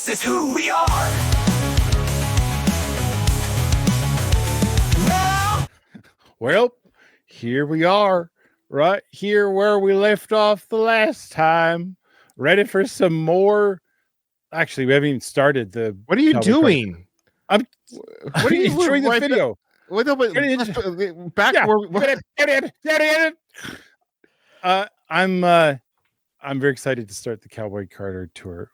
This is who we are. Now, Well, here we are, right here where we left off the last time. Ready for some more? Actually, we haven't even started the. What are you Cowboy Carter. doing? I'm What are you enjoying the right video. Back Yeah. where I'm very excited to start the Cowboy Carter tour.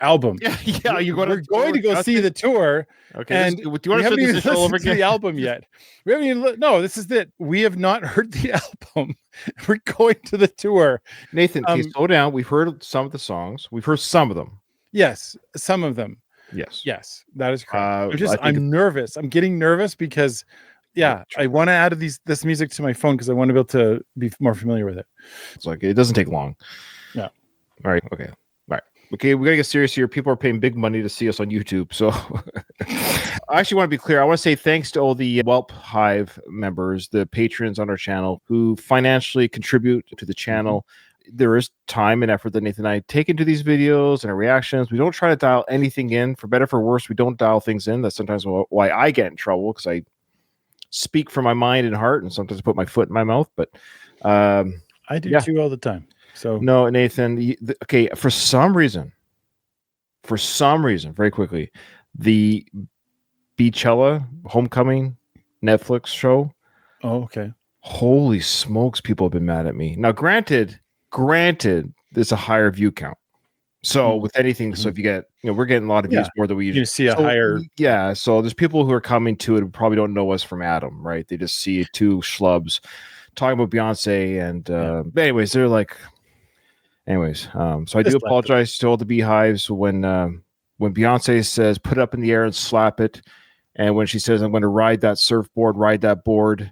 Album. yeah, We're going to go see the tour. Okay, And do you want we to haven't even this all over listened to again? the album yet. We haven't even no. This is it. We have not heard the album. We're going to the tour. Nathan, okay, slow down. We've heard some of the songs. We've heard some of them. Yes, some of them. Yes, that is correct. I I'm nervous. I'm getting nervous because, I want to add this music to my phone because I want to be able to be more familiar with it. It's like it doesn't take long. Yeah. All right. Okay. All right. Okay, we gotta get serious here. People are paying big money to see us on YouTube. So I actually want to be clear. I want to say thanks to all the Welp Hive members, the patrons on our channel who financially contribute to the channel. There is time and effort that Nathan and I take into these videos and our reactions. We don't try to dial anything in. For better, for worse, we don't dial things in. That's sometimes why I get in trouble, because I speak from my mind and heart and sometimes put my foot in my mouth. But I do too all the time. So no, Nathan. Okay, for some reason, very quickly, the Beachella Homecoming Netflix show. Oh, okay. Holy smokes, people have been mad at me. Now, granted, there's a higher view count. So with anything, so if you get, we're getting a lot of views more than we usually see a higher. Yeah. So there's people who are coming to it who probably don't know us from Adam, right? They just see two schlubs talking about Beyonce. And but anyways, they're like, so I do apologize to all the beehives when Beyonce says, put it up in the air and slap it. And when she says, I'm going to ride that surfboard, ride that board.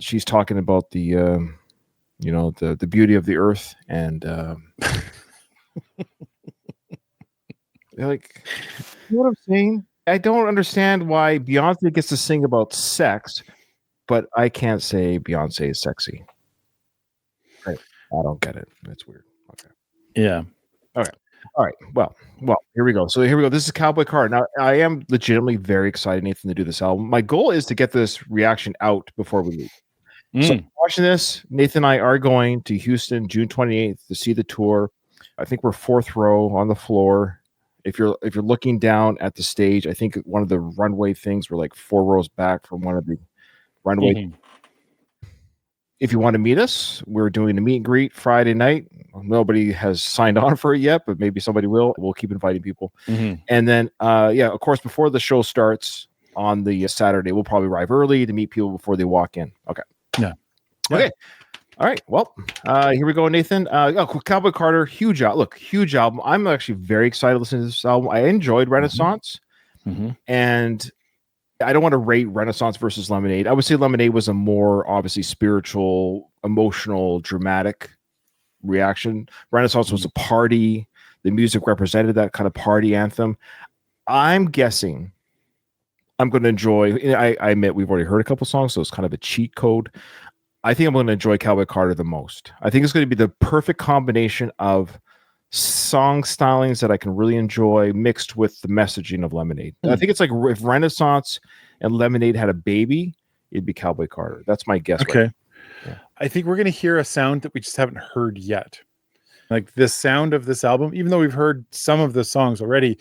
She's talking about the the beauty of the earth, and like, you know what I'm saying? I don't understand why Beyonce gets to sing about sex, but I can't say Beyonce is sexy. Right? I don't get it. It's weird. Okay. Yeah. Okay. All right. Well, here we go. So here we go. This is Cowboy Carter. Now, I am legitimately very excited, Nathan, to do this album. My goal is to get this reaction out before we leave. So watching this, Nathan and I are going to Houston June 28th to see the tour. I think we're fourth row on the floor. If you're looking down at the stage, I think one of the runway things, we're like 4 rows back from one of the runway. If you want to meet us, we're doing a meet and greet Friday night. Nobody has signed on for it yet, but maybe somebody will. We'll keep inviting people. And then, of course, before the show starts on the Saturday, we'll probably arrive early to meet people before they walk in. Okay. Yeah. Okay. All right. Well, here we go, Nathan. Cowboy Carter, huge album. I'm actually very excited to listen to this album. I enjoyed Renaissance, and I don't want to rate Renaissance versus Lemonade. I would say Lemonade was a more obviously spiritual, emotional, dramatic reaction. Renaissance was a party. The music represented that kind of party anthem. I'm guessing I'm going to enjoy. I admit we've already heard a couple songs, so it's kind of a cheat code. I think I'm going to enjoy Cowboy Carter the most. I think it's going to be the perfect combination of song stylings that I can really enjoy mixed with the messaging of Lemonade. I think it's like if Renaissance and Lemonade had a baby, it'd be Cowboy Carter. That's my guess. Okay. Right? Yeah. I think we're going to hear a sound that we just haven't heard yet. Like the sound of this album, even though we've heard some of the songs already,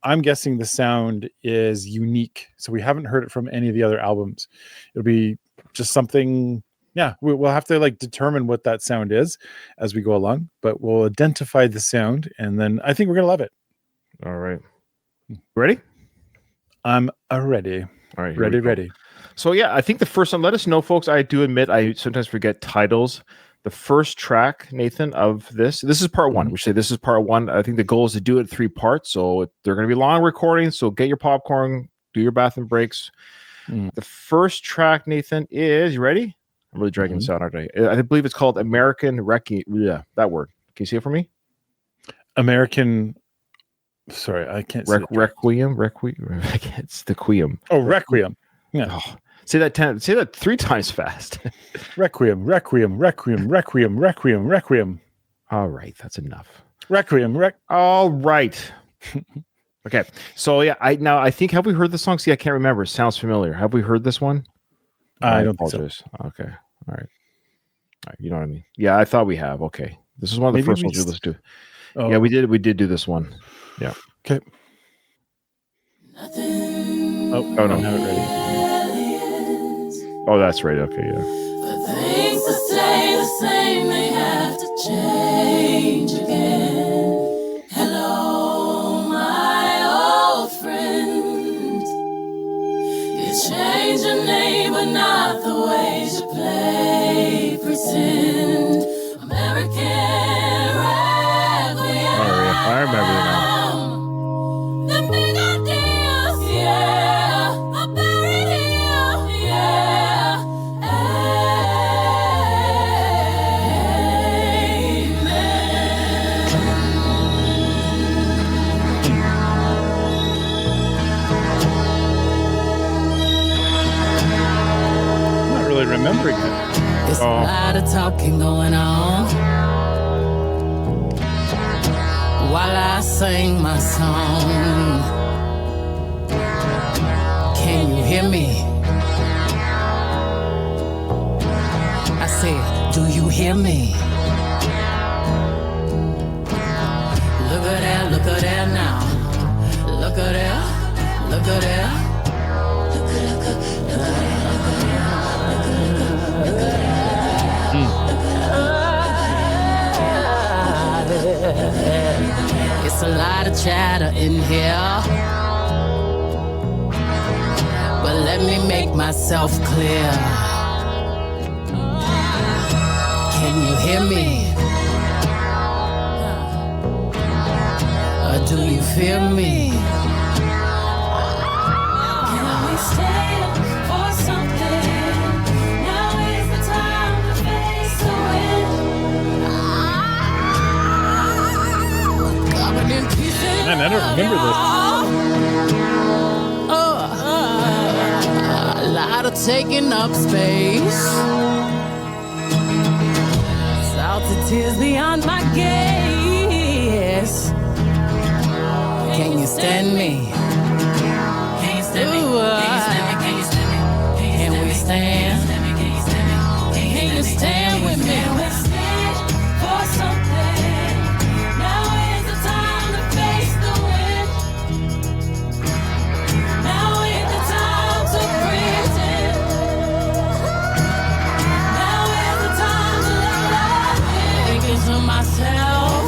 I'm guessing the sound is unique. So we haven't heard it from any of the other albums. It'll be just something. Yeah, we'll have to determine what that sound is as we go along, but we'll identify the sound, and then I think we're gonna love it. All right, ready? I'm ready. All right, ready. So I think the first one. Let us know, folks. I do admit I sometimes forget titles. The first track, Nathan, of this is part one. We say this is part one. I think the goal is to do it in 3 parts, so they're going to be long recordings. So get your popcorn, do your bathroom breaks. The first track, Nathan, is you ready? I'm really dragging this out, aren't I? I believe it's called American Requiem. Yeah, that word. Can you see it for me? American. Sorry, I can't see Requiem. It's the Quiem. Oh, Requiem. Yeah. Oh, say that 3 times fast. Requiem. All right, that's enough. Requiem. All right. Okay. So yeah, I think, have we heard the song? See, I can't remember. It sounds familiar. Have we heard this one? I don't think so. Okay. All right. You know what I mean? Yeah, I thought we have. Okay. This is one of the first ones we listened to. Oh. Yeah, we did do this one. Yeah. Okay. Oh no, I have it ready. Oh, that's right. Okay, yeah. For things to stay the same, they have to change again. Hello, my old friend. You change your name, but not the ways you play pretend. American Requiem. Oh, yeah. I remember now. The big ideas, yeah, are buried here, yeah. I'm not really remembering it. There's a lot of talking going on while I sing my song. Can you hear me? I said, do you hear me? Look at that now. Look at that, look at that. It's a lot of chatter in here, but let me make myself clear. Can you hear me? Or do you fear me? Can we stay for something? Now is the time to face the wind. Man, I don't remember this. A lot of taking up space. Salty tears beyond my gaze. Can you stand me? Can you stand me? Can you stand me? Can we stand? Can you stand with me? For something. Now is the time to face the wind. Now is the time to pretend. Now is the time to let love in. Thinking to myself,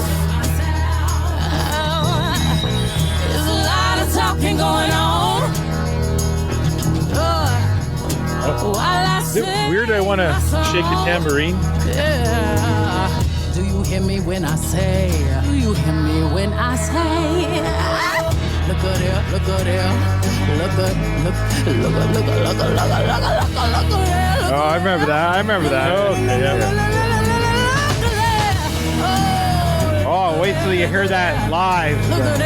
there's a lot of talking going on. While I Is it weird I want to shake a tambourine? yeah. Do you hear me when I say? Do you hear me when I say? Look at there, look at there, look at, look at there. Oh, I remember that. Okay, yeah. Oh, wait till you hear that live.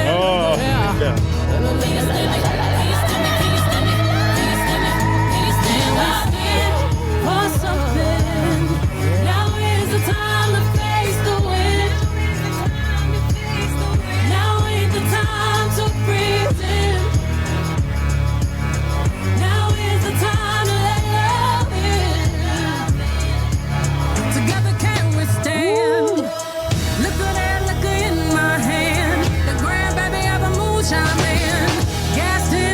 Oh, yeah. Look at in my hand, the grandbaby of a moonshine man. Gassed in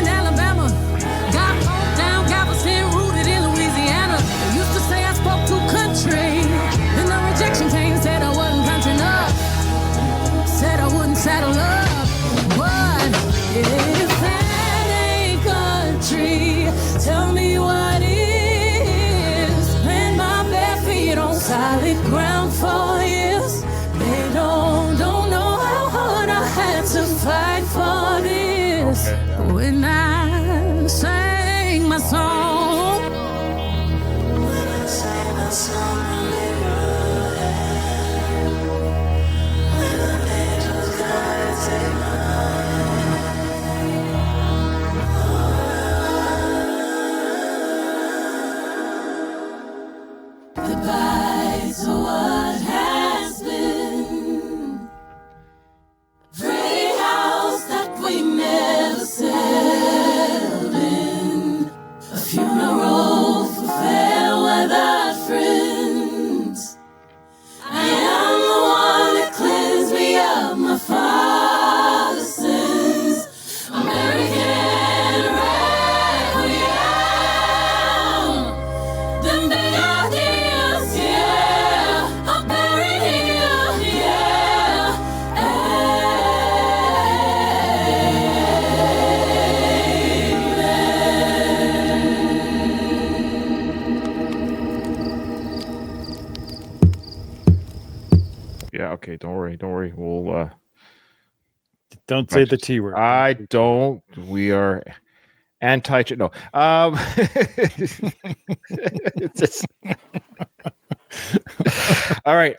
Yeah. Okay. Don't worry. We'll. Don't say the T word. I don't. We are anti. No. All right.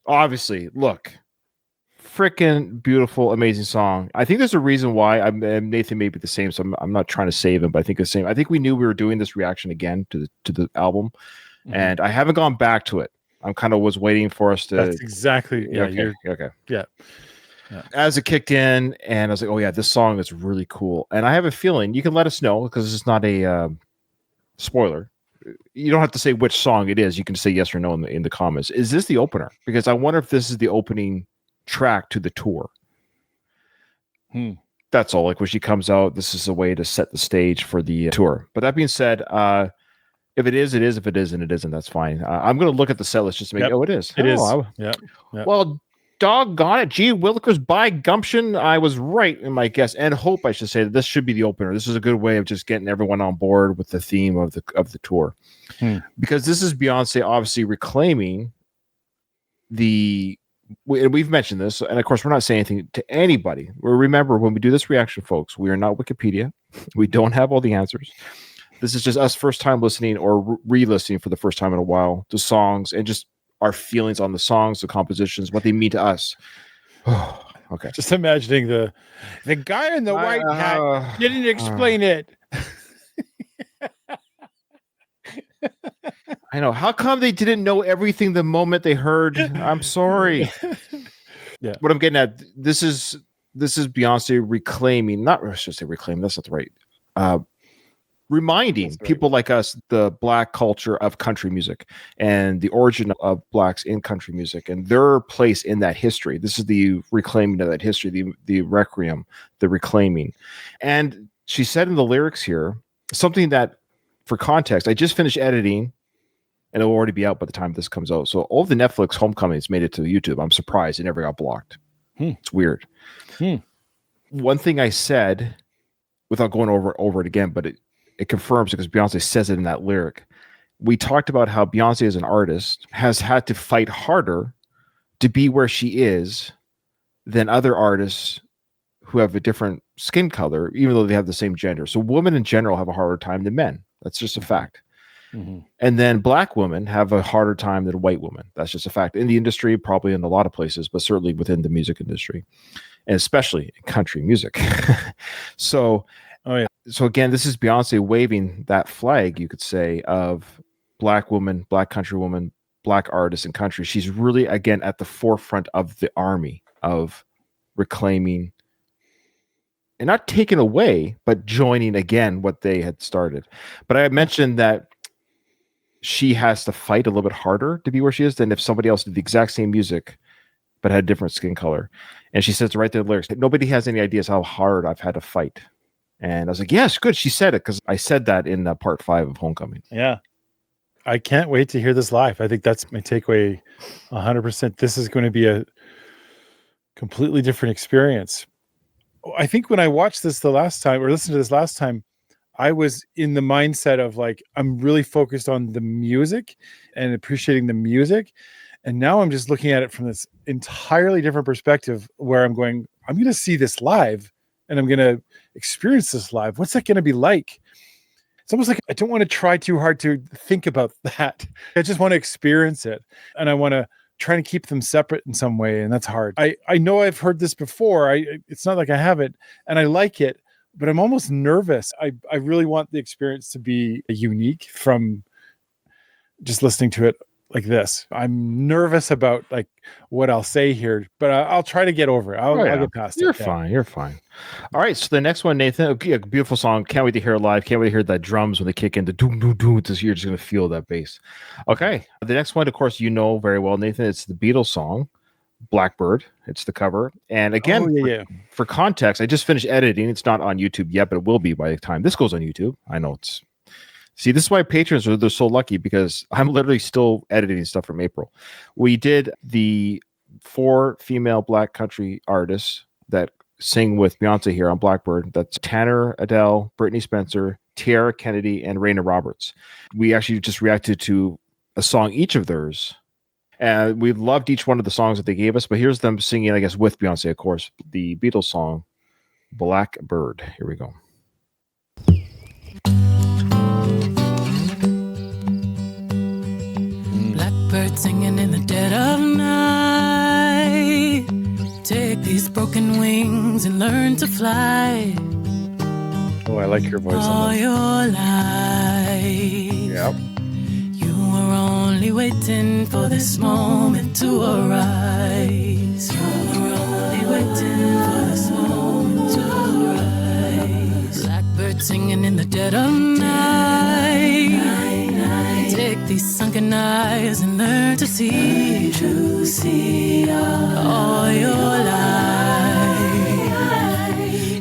Obviously, look. Freaking beautiful, amazing song. I think there's a reason why Nathan may be the same, so I'm not trying to save him, but I think the same. I think we knew we were doing this reaction again to the album, and I haven't gone back to it. I'm kind of was waiting for us to. That's exactly. Yeah. Okay. Yeah. As it kicked in, and I was like, oh yeah, this song is really cool, and I have a feeling you can let us know because it's not a spoiler. You don't have to say which song it is. You can say yes or no in the comments. Is this the opener? Because I wonder if this is the opening track to the tour. That's all. Like when she comes out, this is a way to set the stage for the tour. But that being said, if it is, it is. If it isn't, it isn't. That's fine. I'm going to look at the set list just to make. Oh, it is. It is. Yeah. Well, doggone it. Gee willikers, by gumption, I was right in my guess and hope I should say that this should be the opener. This is a good way of just getting everyone on board with the theme of the tour, because this is Beyonce obviously reclaiming we've mentioned this, and of course, we're not saying anything to anybody. Remember, when we do this reaction, folks, we are not Wikipedia. We don't have all the answers. This is just us first time listening or re-listening for the first time in a while to songs and just our feelings on the songs, the compositions, what they mean to us. Okay. Just imagining the guy in the white hat didn't explain it. I know. How come they didn't know everything the moment they heard? I'm sorry. Yeah. What I'm getting at, this is Beyonce reclaiming, not I should say reclaim, that's not the right. Reminding people like us the Black culture of country music and the origin of Blacks in country music and their place in that history. This is the reclaiming of that history, the Requiem, the reclaiming. And she said in the lyrics here, something that, for context, I just finished editing and it will already be out by the time this comes out. So all the Netflix homecomings made it to YouTube. I'm surprised it never got blocked. It's weird. One thing I said, without going over it again, but it confirms because Beyonce says it in that lyric. We talked about how Beyonce as an artist has had to fight harder to be where she is than other artists who have a different skin color, even though they have the same gender. So women in general have a harder time than men. That's just a fact. And then Black women have a harder time than white women. That's just a fact in the industry, probably in a lot of places, but certainly within the music industry, and especially in country music. So again, this is Beyonce waving that flag, you could say, of Black woman, Black country woman, Black artists in country. She's really, again, at the forefront of the army of reclaiming and not taking away, but joining again what they had started. But I mentioned that she has to fight a little bit harder to be where she is than if somebody else did the exact same music but had different skin color. And she says right there in the lyrics, nobody has any ideas how hard I've had to fight. And I was like, yes, good. She said it because I said that in part 5 of Homecoming. Yeah. I can't wait to hear this live. I think that's my takeaway 100%. This is going to be a completely different experience. I think when I watched this the last time or listened to this last time, I was in the mindset of like, I'm really focused on the music and appreciating the music. And now I'm just looking at it from this entirely different perspective where I'm going to see this live and I'm going to experience this live. What's that going to be like? It's almost like I don't want to try too hard to think about that. I just want to experience it. And I want to try to keep them separate in some way. And that's hard. I know I've heard this before. It's not like I haven't, and I like it, but I'm almost nervous. I really want the experience to be unique from just listening to it like this. I'm nervous about like what I'll say here, but I'll try to get over it. I'll get past it. You're fine. You're fine. All right. So the next one, Nathan, okay, beautiful song. Can't wait to hear it live. Can't wait to hear that drums when they kick in the doom, doom, doom. You're just going to feel that bass. Okay. The next one, of course, you know very well, Nathan, it's the Beatles song, Blackbird. It's the cover. And again, for context, I just finished editing. It's not on YouTube yet, but it will be by the time this goes on YouTube. I know it's, see, this is why patrons they're so lucky because I'm literally still editing stuff from April. We did the 4 female Black country artists that sing with Beyonce here on Blackbird. That's Tanner Adele, Brittany Spencer, Tiara Kennedy, and Raina Roberts. We actually just reacted to a song each of theirs. And we loved each one of the songs that they gave us, but here's them singing, I guess, with Beyonce, of course, the Beatles song, Blackbird. Here we go. Blackbird singing in the dead of night. Take these broken wings and learn to fly. Oh, I like your voice All on this. your life. Yep. You were only waiting for this moment to arise. You were only waiting for this moment to arise. Blackbird singing in the dead of night. Take these sunken eyes and learn to see. All your life.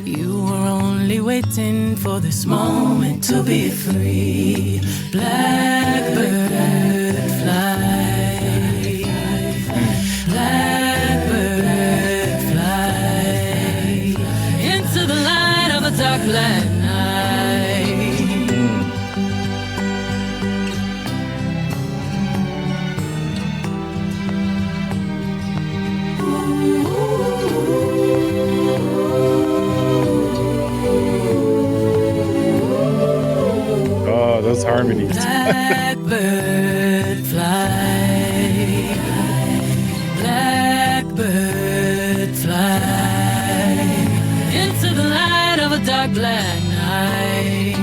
You were only waiting for this moment to be free. Blackbird fly. Blackbird fly into the light of a dark black night. Oh, those harmonies. Blackbird fly. Blackbird fly into the light of a dark black night.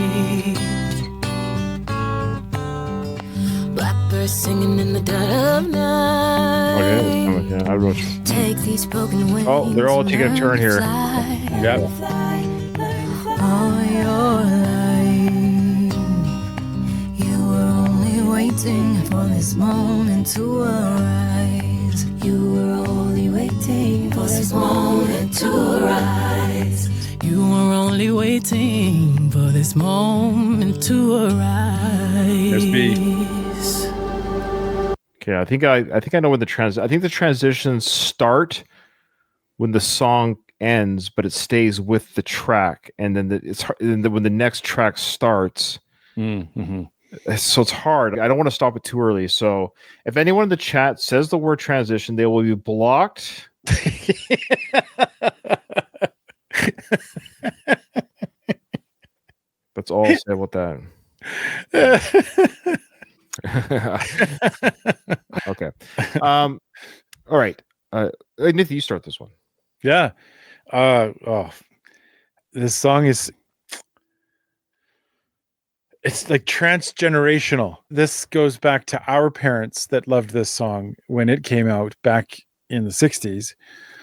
Blackbird singing in the dead of night. Okay, I wrote. Take these broken wings. Oh, they're all taking a turn here. Yeah. All your life, you were only waiting for this moment to arise. You were only waiting for this moment to arise. You were only waiting for this moment to arise. There's B. Okay, I think I know when the transitions start when the song ends, but it stays with the track, and then when the next track starts. Mm-hmm. So it's hard. I don't want to stop it too early. So if anyone in the chat says the word transition, they will be blocked. That's all I'll say about that. Okay. All right. Nathan, you start this one. Yeah. This song is, it's like transgenerational. This goes back to our parents that loved this song when it came out back in the 60s.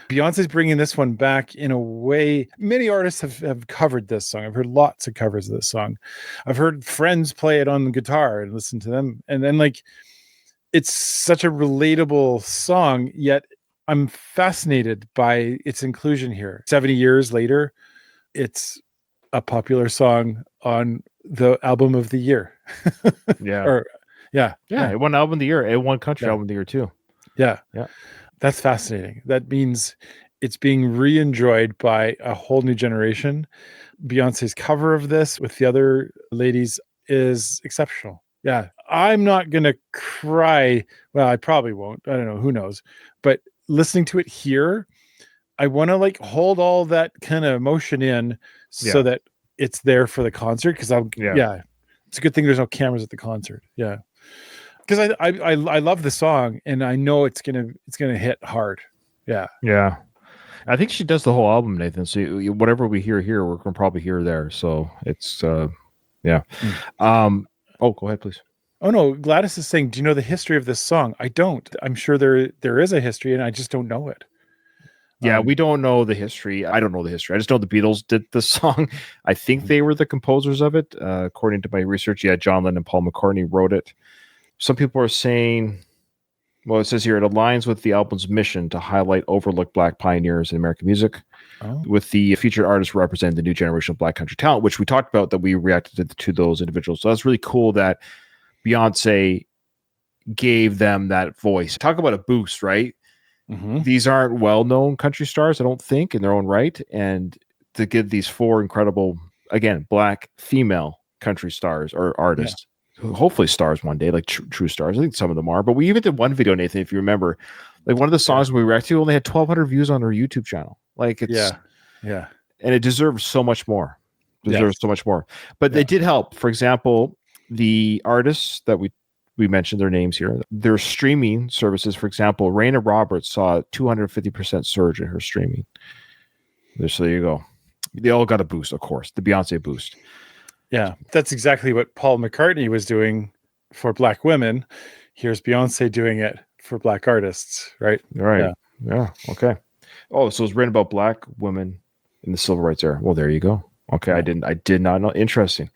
Beyonce's bringing this one back in a way. Many artists have covered this song. I've heard lots of covers of this song. I've heard friends play it on the guitar and listen to them. And then, like, it's such a relatable song, yet I'm fascinated by its inclusion here. 70 years later, it's a popular song on the album of the year. Yeah. Yeah. It won album of the year. It won country album of the year too. Yeah. Yeah. That's fascinating. That means it's being re-enjoyed by a whole new generation. Beyonce's cover of this with the other ladies is exceptional. Yeah. I'm not going to cry. Well, I probably won't. I don't know. Who knows? But listening to it here, I want to like hold all that kind of emotion in so that it's there for the concert. Cause it's a good thing there's no cameras at the concert. Yeah. Because I love the song and I know it's gonna hit hard. Yeah. Yeah. I think she does the whole album, Nathan. So whatever we hear here, we're gonna probably hear there. So it's yeah. Oh, go ahead, please. Oh no, Gladys is saying, do you know the history of this song? I don't. I'm sure there is a history and I just don't know it. Yeah, we don't know the history. I don't know the history. I just know the Beatles did the song. I think they were the composers of it. According to my research, John Lennon and Paul McCartney wrote it. Some people are saying, well, it says here, it aligns with the album's mission to highlight overlooked Black pioneers in American music, with the featured artists representing the new generation of Black country talent, which we talked about, that we reacted to those individuals. So that's really cool that Beyonce gave them that voice. Talk about a boost, right? Mm-hmm. These aren't well-known country stars, I don't think, in their own right. And to give these four incredible, again, Black female country stars or artists hopefully stars one day, like true stars. I think some of them are. But we even did one video, Nathan, if you remember, like one of the songs we reacted to only had 1,200 views on our YouTube channel. Like it's yeah, and it deserves so much more. So much more. But they did help. For example, the artists that we mentioned their names here, their streaming services, for example, Raina Roberts saw a 250% surge in her streaming. So there you go. They all got a boost, of course, the Beyonce boost. Yeah, that's exactly what Paul McCartney was doing for Black women. Here's Beyonce doing it for Black artists, right? Right. Yeah. Okay. Oh, so it's written about Black women in the civil rights era. Well, there you go. Okay, I did not know. Interesting.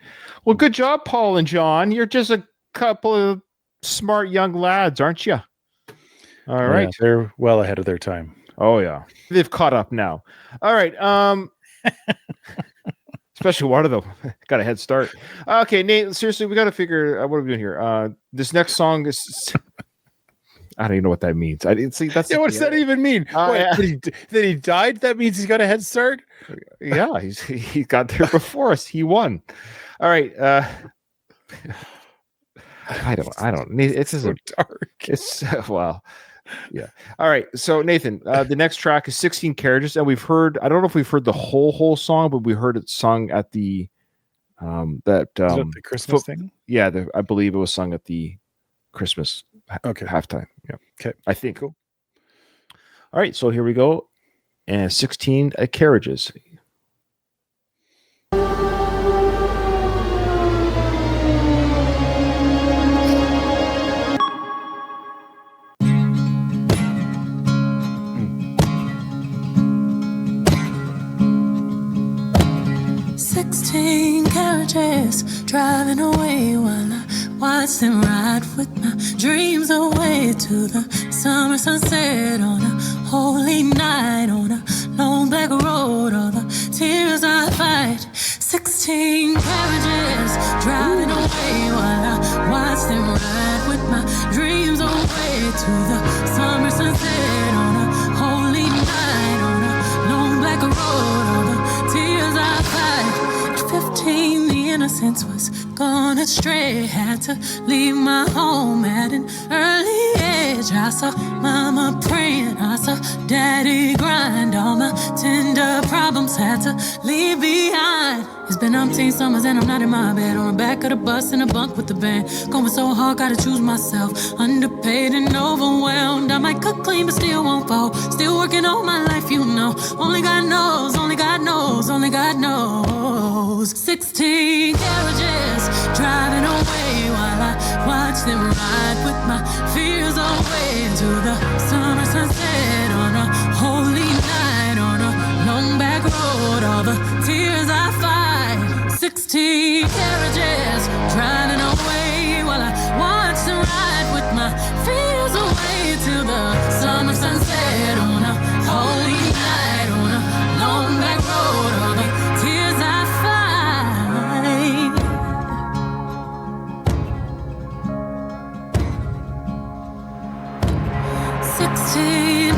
Well, good job, Paul and John. You're just a couple of smart young lads, aren't you? All right. Yeah, they're well ahead of their time. Oh yeah, they've caught up now. All right. Especially one of them got a head start. Okay, Nate. Seriously, we got to figure. What are we doing here? This next song is. I don't even know what that means. I didn't see that's. Yeah, what does that even mean? That he died? That means he's got a head start. Yeah, he got there before us. He won. All right. I don't. It's so dark. It's well. Yeah. All right. So Nathan, the next track is 16 Carriages, and we've heard. I don't know if we've heard the whole song, but we heard it sung at the the Christmas thing. Yeah, I believe it was sung at the Christmas halftime. Yeah. Okay. I think. Cool. All right. So here we go. And 16 Carriages. Carriages driving away while I watch them ride with my dreams away to the summer sunset on a holy night on a long black road. All the tears I fight. 16 carriages driving away while I watch them ride with my dreams away to the summer sunset on a holy night on a long black road. All the tears I fight. 15, the innocence was gone astray. Had to leave my home at an early age. I saw mama praying, I saw daddy grind. All my tender problems had to leave behind. It's been umpteen summers and I'm not in my bed. On the back of the bus in a bunk with the band. Going so hard, gotta choose myself. Underpaid and overwhelmed. I might cook clean but still won't fall. Still working all my life, you know. Only God knows, only God knows, only God knows. 16 carriages driving away while I watch them ride with my fears away to the summer sunset on a holy night on a long back road. All the tears I fight. 16 carriages driving away while I watch them ride with my fears away to the summer sunset on a holy night on a long back road. All the tears I $16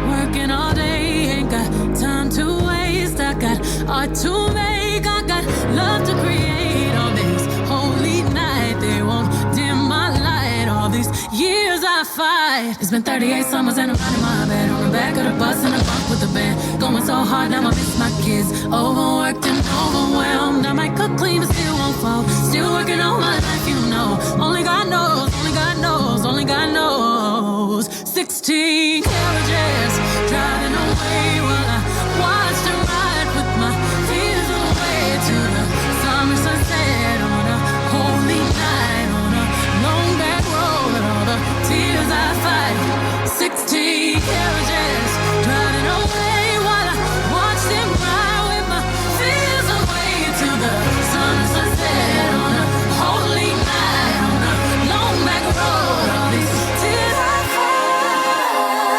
working all day, ain't got time to waste. I got art to make, I got love to create. On this holy night, they won't dim my light. All these years I fight. It's been 38 summers and I'm not in my bed. On the back of the bus in a bunk with the band. Going so hard, now I miss my kids. Overworked and overwhelmed. I might cook clean but still won't fall. Still working all my life, you know. Only God knows, only God knows, only God knows. 16 carriages driving away while I watch them ride with my fears away to the summer sunset on a holy night on a long back road. All the tears I fight. 16 carriages driving away while I watch them ride with my fears away to the summer sunset on a holy night on a long back road. All these tears I fight.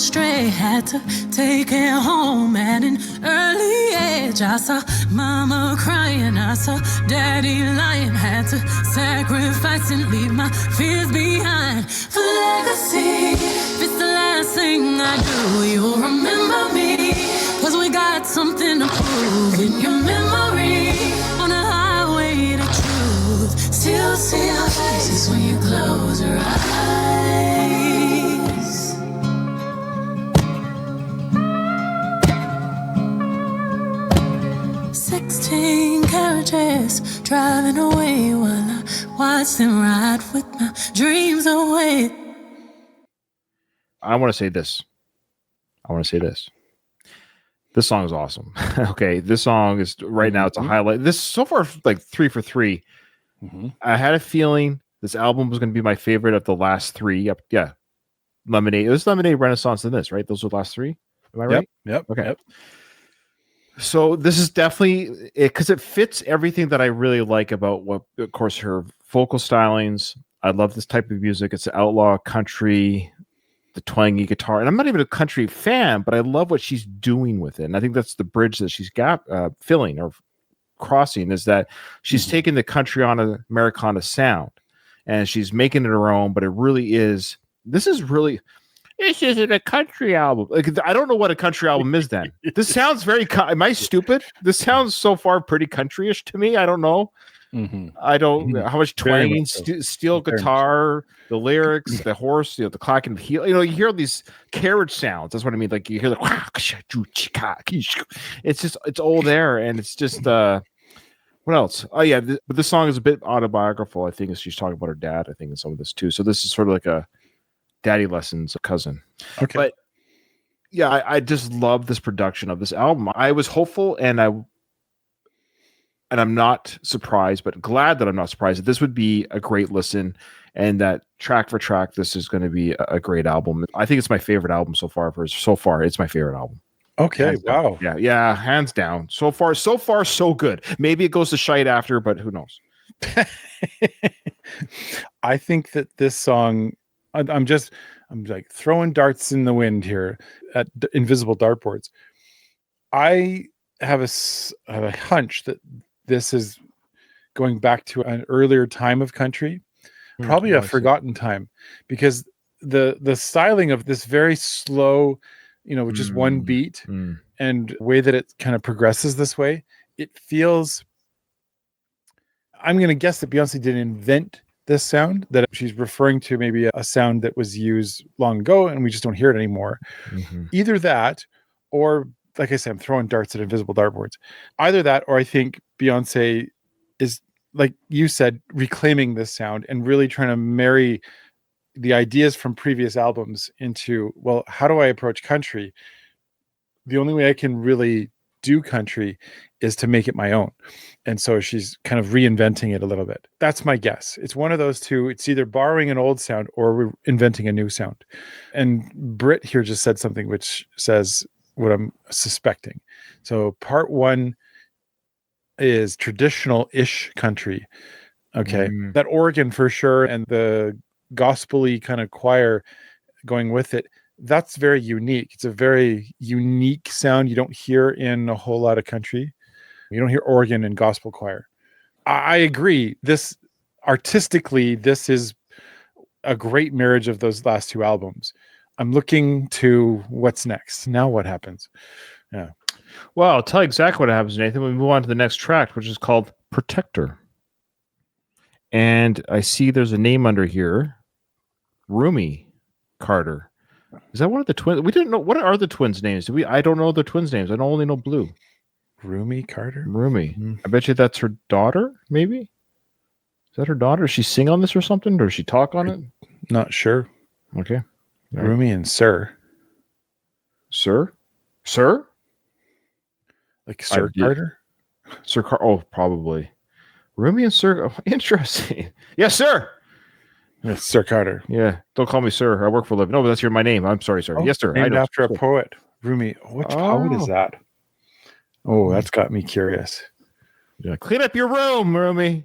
astray. Had to take it home at an early age. I saw mama crying, I saw daddy lying. Had to sacrifice and leave my fears behind. For legacy, if it's the last thing I do, you'll remember me. Cause we got something to prove in your memory. On a highway to truth, still see our faces when you close your eyes. 16 carriages driving away while I watch them ride with my dreams away. I want to say this. This song is awesome. Okay, this song is right now. It's a highlight. This so far like 3 for 3. I had a feeling this album was going to be my favorite of the last 3. Yep, yeah. Lemonade. It was Lemonade, Renaissance, and this, right? Those were the last 3. Am I right? Yep. Okay. Yep. So this is definitely it because it fits everything that I really like about what, of course, her vocal stylings. I love this type of music. It's outlaw country, the twangy guitar, and I'm not even a country fan, but I love what she's doing with it. And I think that's the bridge that she's filling or crossing is that she's taking the country on Americana sound and she's making it her own. But it really is. This isn't a country album. Like I don't know what a country album is. Then this sounds very. Am I stupid? This sounds so far pretty countryish to me. I don't know. I don't how much twanging steel guitar, the lyrics, the horse, the clacking of heel. You hear these carriage sounds. That's what I mean. Like you hear the. It's just it's all there, and it's just. What else? Oh yeah, but this song is a bit autobiographical. I think she's talking about her dad. I think in some of this too. So this is sort of like a daddy lessons cousin. Okay, but yeah, I just love this production of this album. I was hopeful, and I'm not surprised, but glad that I'm not surprised that this would be a great listen and that track for track, this is going to be a great album. I think it's my favorite album so far. It's my favorite album. Okay. Hands Wow. down. Yeah. Hands down. So far, so good. Maybe it goes to shite after, but who knows? I think that this song, I'm like throwing darts in the wind here at invisible dartboards. I have a hunch that this is going back to an earlier time of country, probably a forgotten time, because the styling of this very slow, with just one beat and way that it kind of progresses this way, it feels. I'm going to guess that Beyonce didn't invent this sound, that she's referring to maybe a sound that was used long ago and we just don't hear it anymore. Either that, or like I said, I'm throwing darts at invisible dartboards. Either that, or I think Beyonce is, like you said, reclaiming this sound and really trying to marry the ideas from previous albums into, well, how do I approach country? The only way I can really do country is to make it my own. And so she's kind of reinventing it a little bit. That's my guess. It's one of those two. It's either borrowing an old sound or inventing a new sound. And Britt here just said something which says what I'm suspecting. So part 1 is traditional-ish country. Okay. That organ for sure, and the gospel-y kind of choir going with it, that's very unique. It's a very unique sound you don't hear in a whole lot of country. You don't hear organ in gospel choir. I agree. This artistically, this is a great marriage of those last 2 albums. I'm looking to what's next. Now what happens? Yeah. Well, I'll tell you exactly what happens, Nathan. We move on to the next track, which is called Protector. And I see there's a name under here. Rumi Carter. Is that one of the twins? We didn't know. What are the twins' names? I don't know the twins' names. I only know Blue. Rumi Carter? Rumi. I bet you that's her daughter, maybe? Is that her daughter? Does she sing on this or something? Or does she talk on it? Not sure. Okay. Right. Rumi and Sir. Sir? Sir? Like Sir Carter? Sir Carter. Oh, probably. Rumi and Sir. Oh, interesting. Yes, sir. Yes, Sir Carter. Yeah. Don't call me sir. I work for a living. No, but that's my name. I'm sorry, sir. Yes, sir. Named after a poet. Rumi. Which poet is that? Oh, that's got me curious. Yeah. Clean up your room, Rumi.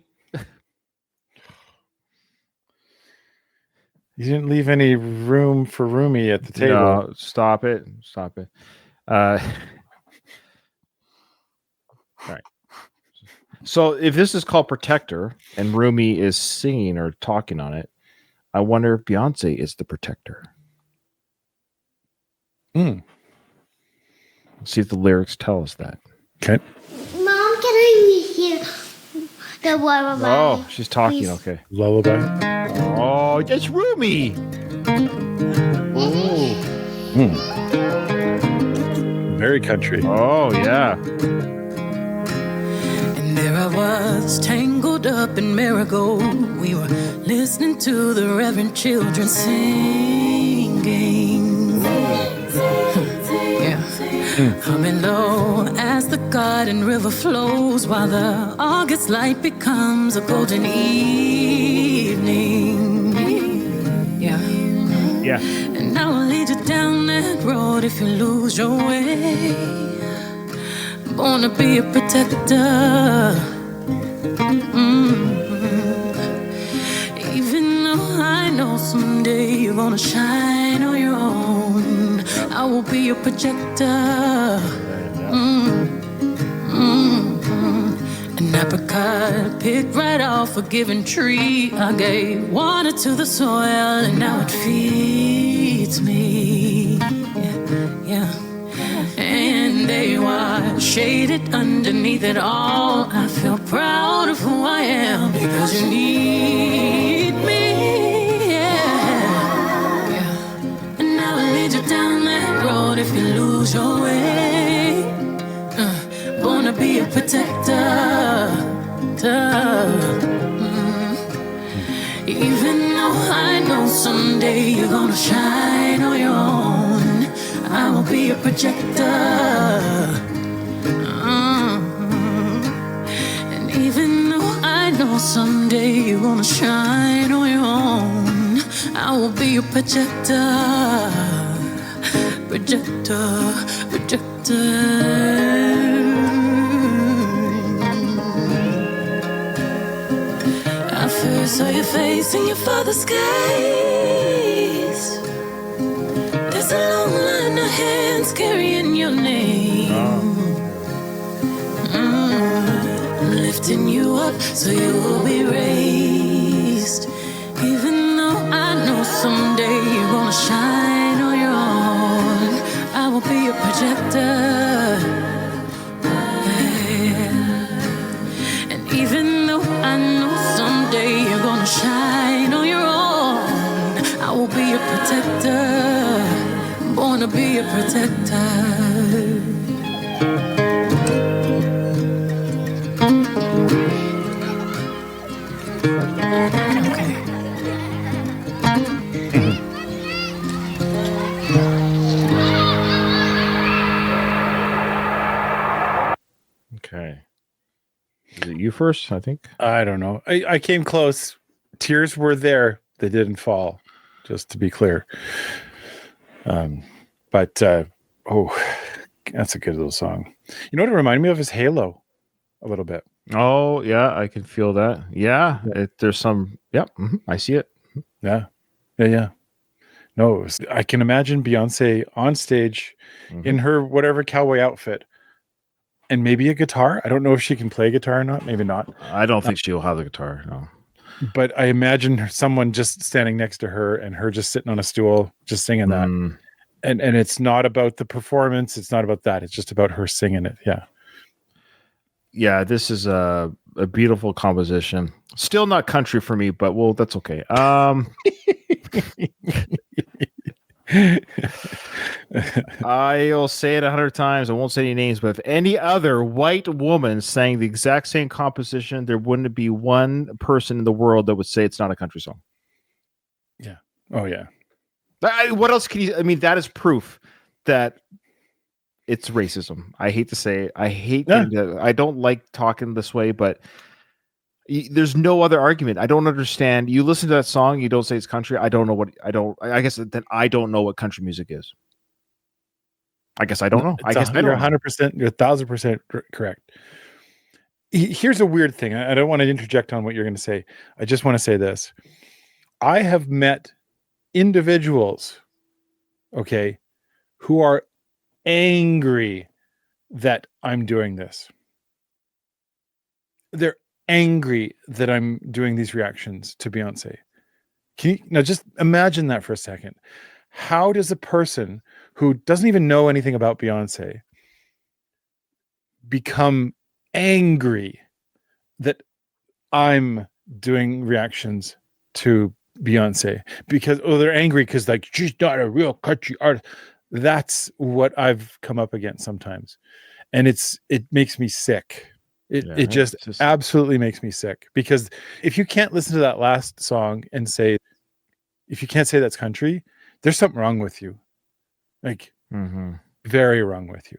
You didn't leave any room for Rumi at the table. No, stop it. All right. So if this is called Protector and Rumi is singing or talking on it, I wonder if Beyonce is the protector. See if the lyrics tell us that. Okay. Mom, can I hear the lullaby? Oh, she's talking. Please. Okay. Lullaby. Oh, that's Rumi. Very country. Oh, yeah. And there I was, tangled up in marigold. We were listening to the reverend children singing. Yeah. Humming low as the garden river flows, while the August light becomes a golden evening. Yeah. Yeah. And I will lead you down that road if you lose your way. Born to be a protector. Even though I know someday you're gonna shine on your own, I will be your projector. An apricot picked right off a given tree. I gave water to the soil and now it feeds me. Yeah. And they were shaded underneath it all. I feel proud of who I am because you need me. Yeah. And I will lead you down that road if you lose your way. Born to be a protector. Even though I know someday you're gonna shine on your own, I will be a projector. And even though I know someday you're gonna shine on your own, I will be a projector. I first saw your face in your father's case. There's a long line of hands carrying your name. Lifting you up so you will be raised. Even though I know someday you're gonna shine on your own, I will be a projector. And even though I know someday you're gonna shine on your own, I will be a protector. Born to be a protector. Okay. Is it you first, I think? I don't know. I came close. Tears were there. They didn't fall, just to be clear. But that's a good little song. You know what it reminded me of is Halo a little bit. Oh, yeah, I can feel that. Yeah, there's some, I see it. Yeah. No, I can imagine Beyonce on stage in her whatever cowboy outfit and maybe a guitar. I don't know if she can play guitar or not. Maybe not. I don't think she'll have the guitar, no. But I imagine someone just standing next to her and her just sitting on a stool, just singing that. And it's not about the performance. It's not about that. It's just about her singing it. Yeah. Yeah, this is a beautiful composition. Still not country for me, but well, that's okay. I'll say it 100 times. I won't say any names, but if any other white woman sang the exact same composition, there wouldn't be one person in the world that would say it's not a country song. Yeah. Oh, yeah. What else can you? I mean, that is proof that it's racism. I hate to say it. I don't like talking this way, but there's no other argument. I don't understand. You listen to that song, you don't say it's country. I guess that I don't know what country music is. I guess I don't know. I guess you're 100%, you're 1,000% correct. Here's a weird thing. I don't want to interject on what you're going to say. I just want to say this. I have met individuals, okay, who are angry that I'm doing this. They're angry that I'm doing these reactions to Beyonce. Can you now just imagine that for a second? How does a person who doesn't even know anything about Beyonce become angry that I'm doing reactions to Beyonce? Because they're angry because like she's not a real country artist. That's what I've come up against sometimes, and it makes me sick. It just absolutely makes me sick, because if you can't listen to that last song and say, if you can't say that's country, there's something wrong with you, like very wrong with you,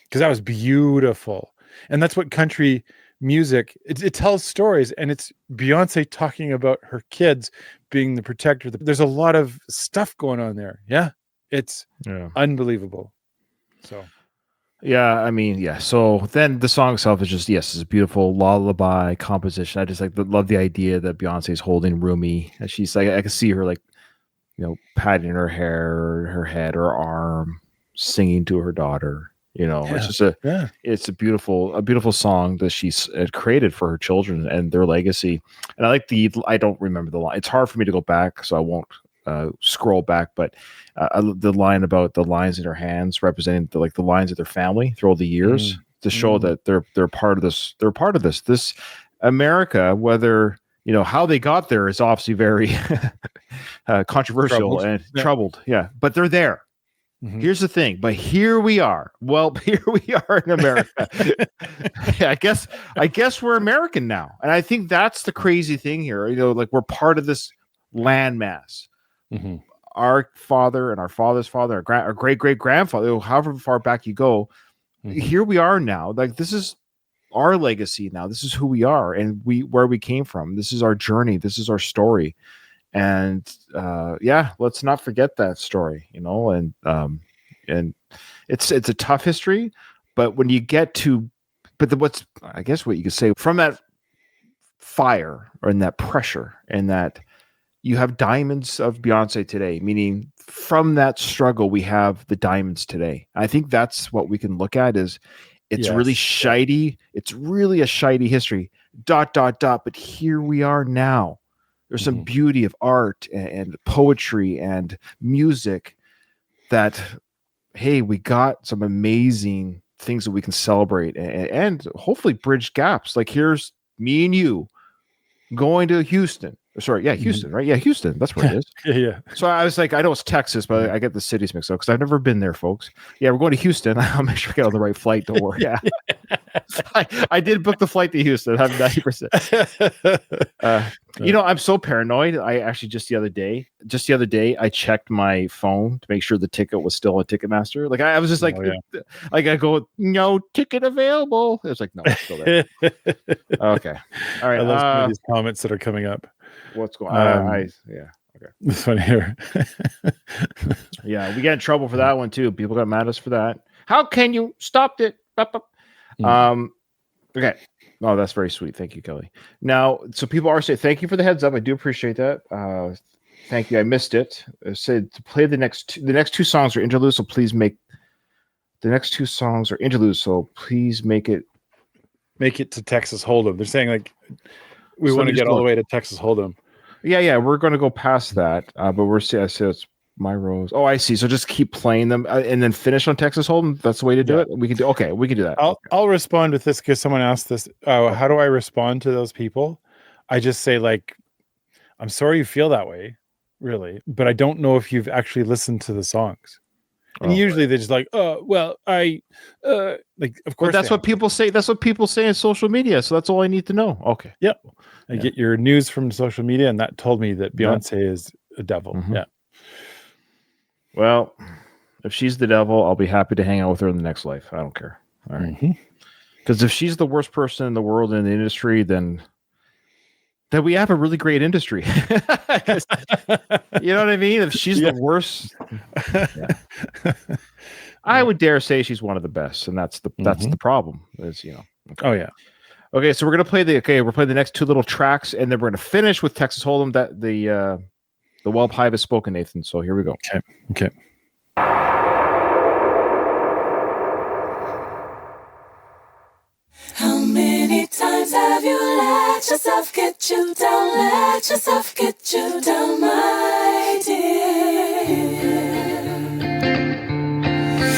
because that was beautiful. And that's what country music, it tells stories, and it's Beyonce talking about her kids being the protector. There's a lot of stuff going on there. Yeah, it's unbelievable. So yeah, I mean, yeah. So then the song itself is just, yes, it's a beautiful lullaby composition. I just love the idea that Beyonce is holding Rumi, and she's like, I can see her like, patting her hair, or her head, or arm, singing to her daughter. It's just it's a beautiful song that she's created for her children and their legacy. And I like I don't remember the line. It's hard for me to go back, so I won't scroll back. But the line about the lines in her hands representing the lines of their family through all the years, to show that they're part of this. They're part of this. This America, whether how they got there is obviously very controversial and troubled. Yeah, but they're there. Here's the thing, but here we are. Well, here we are in America. I guess we're American now, and I think that's the crazy thing here. Like, we're part of this landmass. Our father and our father's father, our great great grandfather, however far back you go, here we are now. Like, this is our legacy now. This is who we are, and where we came from. This is our journey. This is our story. And let's not forget that story, and it's a tough history, but when you get to, what you could say from that fire, or in that pressure, and that you have diamonds of Beyonce today, meaning from that struggle, we have the diamonds today. I think that's what we can look at is it's really shiny. It's really a shiny history, ... But here we are now. There's some beauty of art and poetry and music that, hey, we got some amazing things that we can celebrate and hopefully bridge gaps. Like, here's me and you going to Houston. Sorry, Houston, right? Yeah, Houston. That's where it is. Yeah. So I was like, I know it's Texas, but I get the cities mixed up because I've never been there, folks. Yeah, we're going to Houston. I'll make sure I get on the right flight. Don't worry. Yeah. I did book the flight to Houston. I'm 90%. I'm so paranoid. I actually just the other day, I checked my phone to make sure the ticket was still on Ticketmaster. Like, I was just like, like I go, no ticket available. It was like, no, it's still there. Okay. All right. I love some of these comments that are coming up. What's going on? Okay. It's funny here. Yeah, we got in trouble for that one too. People got mad at us for that. How can you stop it? Okay. Oh, that's very sweet. Thank you, Kelly. Now, so people are saying thank you for the heads up. I do appreciate that. Thank you. I missed it. It said to play the next two songs are interludes, so please make make it to Texas Hold'em. They're saying like we want to get all the way to Texas Hold'em. Yeah, we're going to go past that, but we're I said it's My Rose. Oh, I see. So just keep playing them and then finish on Texas Hold'em. That's the way to do it. We can do. Okay, we can do that. I'll respond with this because someone asked this. How do I respond to those people? I just say like, I'm sorry you feel that way, really, but I don't know if you've actually listened to the songs. And usually they're just like, oh, well, like, of course. But that's what people say. That's what people say in social media. So that's all I need to know. Okay. Yep. I get your news from social media, and that told me that Beyonce is a devil. Yeah. Well, if she's the devil, I'll be happy to hang out with her in the next life. I don't care. All right. Because if she's the worst person in the world in the industry, then we have a really great industry. You know what I mean? If she's the worst, I would dare say she's one of the best, and that's the problem. Is Okay. Oh yeah. Okay, so we're gonna play we're playing the next two little tracks, and then we're gonna finish with Texas Hold'em. The Welp Hive has spoken, Nathan. So here we go. Okay. How many times have you let yourself get you down? Let yourself get you down, my dear.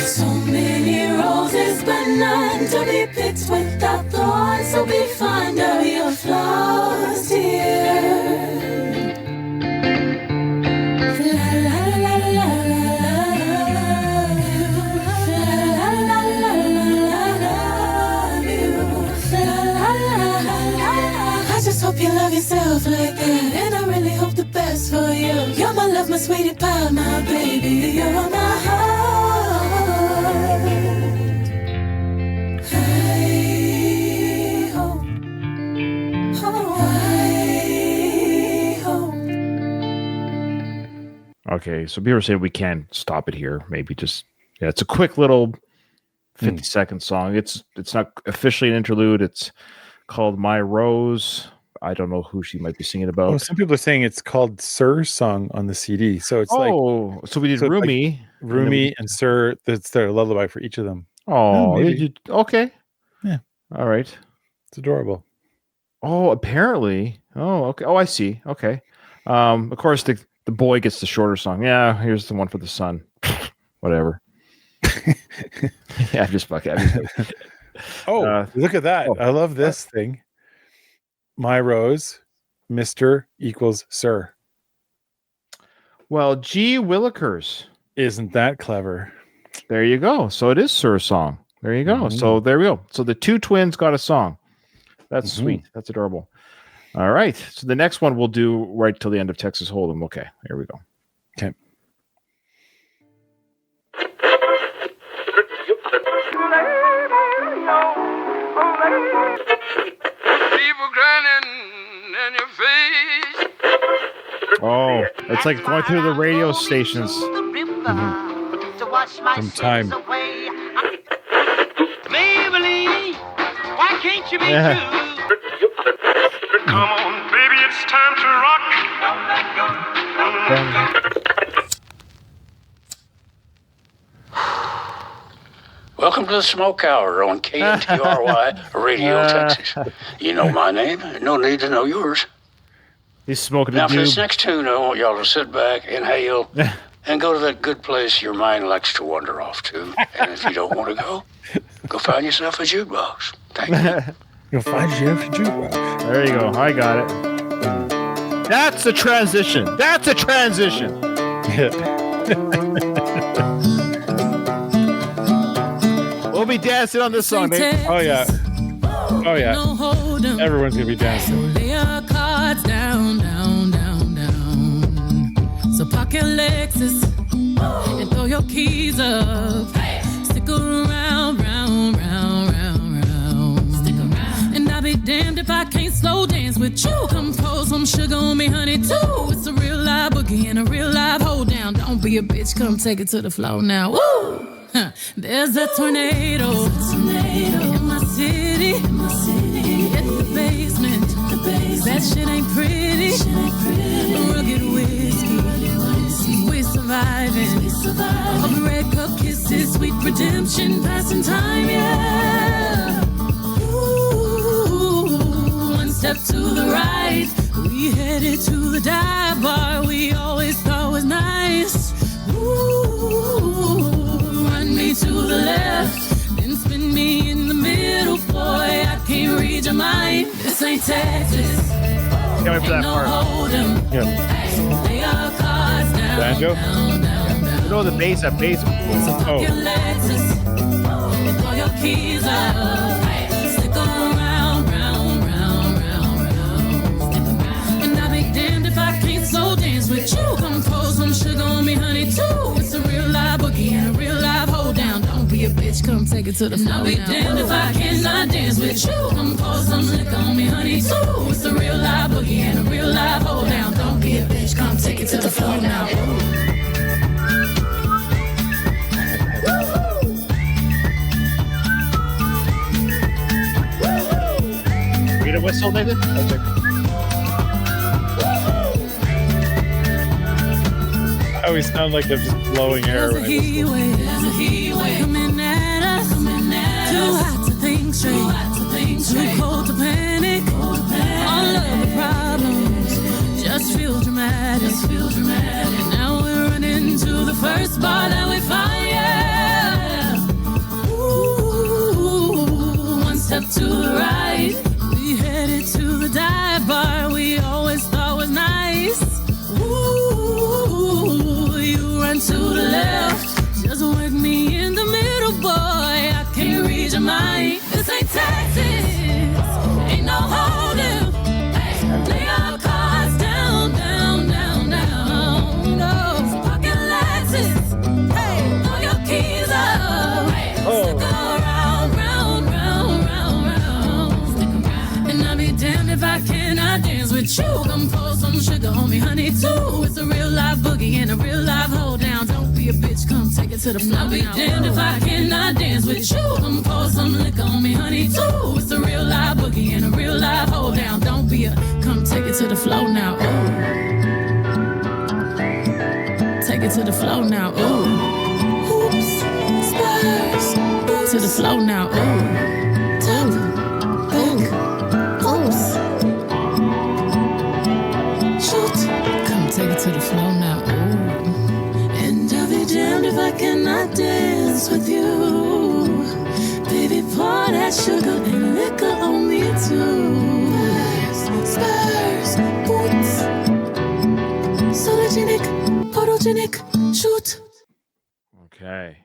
So many roses, but none to be picked without thorns. So be fond of your flaws, dear. Hope you love yourself like that, and I really hope the best for you. You're my love, my sweetie pie, my baby. You're my heart. I hope, I hope. Okay, so people are saying we can stop it here. Maybe just it's a quick little 50-second song. It's not officially an interlude. It's called My Rose. I don't know who she might be singing about. Oh, some people are saying it's called Sir's song on the CD. So it's so we did Rumi. Like Rumi and Sir. That's their lullaby for each of them. Oh, okay. Yeah. All right. It's adorable. Oh, apparently. Oh, okay. Oh, I see. Okay. Of course, the boy gets the shorter song. Yeah, here's the one for the son. Whatever. Yeah, I'm just fucking. Look at that. I love this thing. My Rose, Mr. equals Sir. Well, gee willikers. Isn't that clever? There you go. So it is Sir's song. There you go. So there we go. So the two twins got a song. That's sweet. That's adorable. All right. So the next one we'll do right till the end of Texas Hold'em. Okay. Here we go. Okay. Oh, it's like going through the radio stations. Some time. Maybelline, why can't you be true? Come on, baby, it's time to rock. Welcome to the Smoke Hour on KNTRY Radio, Texas. You know my name. No need to know yours. He's smoking Now, a for this doob. next tune, I want y'all to sit back, inhale, and go to that good place your mind likes to wander off to. And if you don't want to go find yourself a jukebox. Thank you. You'll find you a jukebox. There you go. I got it. That's a transition. That's a transition. We'll be dancing on this song, Nate. Oh, yeah. Oh, yeah. Everyone's going to be dancing. Lay our cards down, down, down, down. So park your Lexus and throw your keys up. Stick around, round, round, round, round. Stick around. And I'll be damned if I can't slow dance with you. Come pour some sugar on me, honey, too. It's a real live boogie and a real live hold down. Don't be a bitch, come take it to the floor now. Woo! There's a tornado in my city. Hit the basement. That shit ain't pretty. Rugged whiskey. We're surviving. Of red cup kisses, sweet redemption, passing time, yeah. Ooh, one step to the right. We headed to the dive bar we always thought was nice. Ooh, run me to the left, then spin me in the middle, boy. I can't read your mind. This ain't Texas. Can't wait for that part. Yeah. Lay our cards down, Banjo? down, down, down. You know the bass, that bass. So Oh. your Lexus and throw your keys up. Stick around, round, round, round, round. Stick around. And I'll be damned if I can't slow dance with you. Come pour some sugar on me, honey, too. It's a real live boogie and a real live hold down. Don't be a bitch, come take it to the floor. I'll be damned if I cannot dance with you. Come pour some liquor on me, honey, too. It's a real live boogie and a real live hold down. Don't be a bitch, come take it to the floor now. Read a whistle, Nathan. Okay. I always sound like I'm just blowing air when I listen. There's a heat wave coming at us. Too hot to think straight. Too cold to panic. All of the problems just feel dramatic. And now we're running to the first bar that we find. Yeah. Ooh, one step to the right. We headed to the dive bar we always thought was nice. Ooh, you run to the left. Just work me in the middle, boy. I can't read your mind. This ain't Texas. Ain't no holding. Hey, lay our cards down, down, down, down. No fucking Lexus. Hey, throw your keys up. Stick around, round, round, round, round. And I'll be damned if I cannot dance with you. Come pour some sugar on me, honey, too. It's a real live boogie and a real live hold down. Don't be a bitch, come take it to the floor. I'll be damned if I cannot dance with you. Come pour some liquor on me, honey, too. It's a real live boogie and a real live hold down. Don't be a, come take it to the floor now. Ooh. Take it to the floor now. Ooh. Hoops, spurs, boots. To the floor now. Ooh. Top, back, hoops. Shoot. Come take it to the floor now. Ooh. And I'll be damned if I cannot dance with you. Baby, pour that sugar and liquor on me too. Spurs, boots. Sologenic, photogenic, shoot. Okay.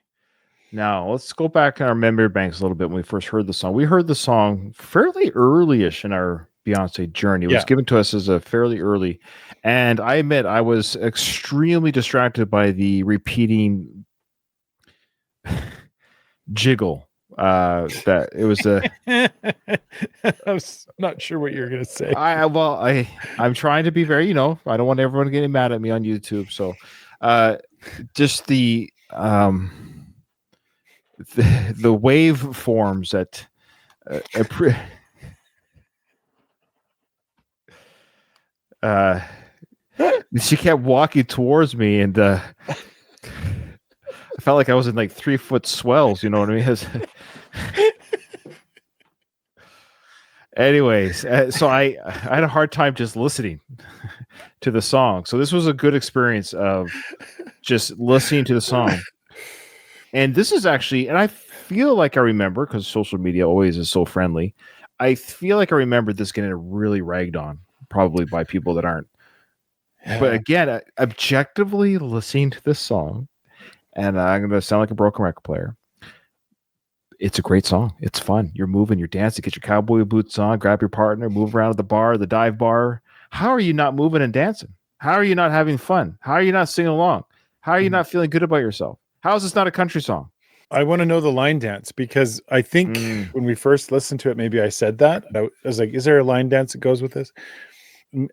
Now let's go back in our memory banks a little bit when we first heard the song. We heard the song fairly early-ish in our Beyonce journey. It was given to us as a fairly early. And I admit I was extremely distracted by the repeating jiggle. That it was a I was not sure what you were going to say. I'm trying to be very, I don't want everyone getting mad at me on YouTube. So just the wave forms that she kept walking towards me, and I felt like I was in like 3-foot swells. You know what I mean? Anyways, so I had a hard time just listening to the song. So this was a good experience of just listening to the song. And this is actually, and I feel like I remember, because social media always is so friendly, I feel like I remember this getting really ragged on, probably by people that aren't. Yeah. But again, objectively listening to this song, and I'm going to sound like a broken record player, it's a great song. It's fun. You're moving, you're dancing, get your cowboy boots on, grab your partner, move around at the bar, the dive bar. How are you not moving and dancing? How are you not having fun? How are you not singing along? How are you not feeling good about yourself? How is this not a country song? I want to know the line dance, because I think when we first listened to it, maybe I said that. I was like, is there a line dance that goes with this?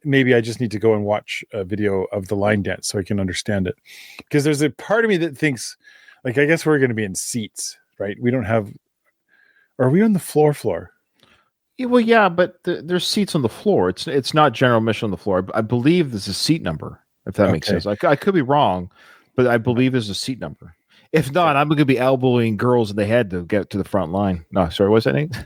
Maybe I just need to go and watch a video of the line dance so I can understand it. Because there's a part of me that thinks, like, I guess we're going to be in seats, right? We don't have... Are we on the floor? Yeah, well, yeah, but there's seats on the floor. It's not general admission on the floor. I believe there's a seat number, if that makes sense. I could be wrong, but I believe there's a seat number. If not, I'm going to be elbowing girls in the head to get to the front line. No, sorry, what's that, Nate?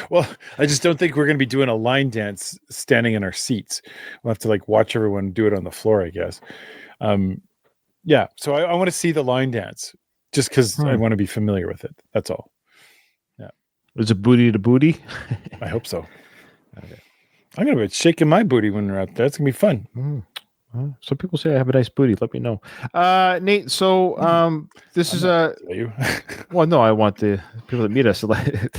Well, I just don't think we're going to be doing a line dance standing in our seats. We'll have to like watch everyone do it on the floor, I guess. Yeah, so I want to see the line dance just because I want to be familiar with it. That's all. Yeah. Is it booty to booty? I hope so. Okay. I'm going to be shaking my booty when we're out there. It's going to be fun. Some people say I have a nice booty. Let me know. Nate, so this is a... You? Well, no, I want the people that meet us to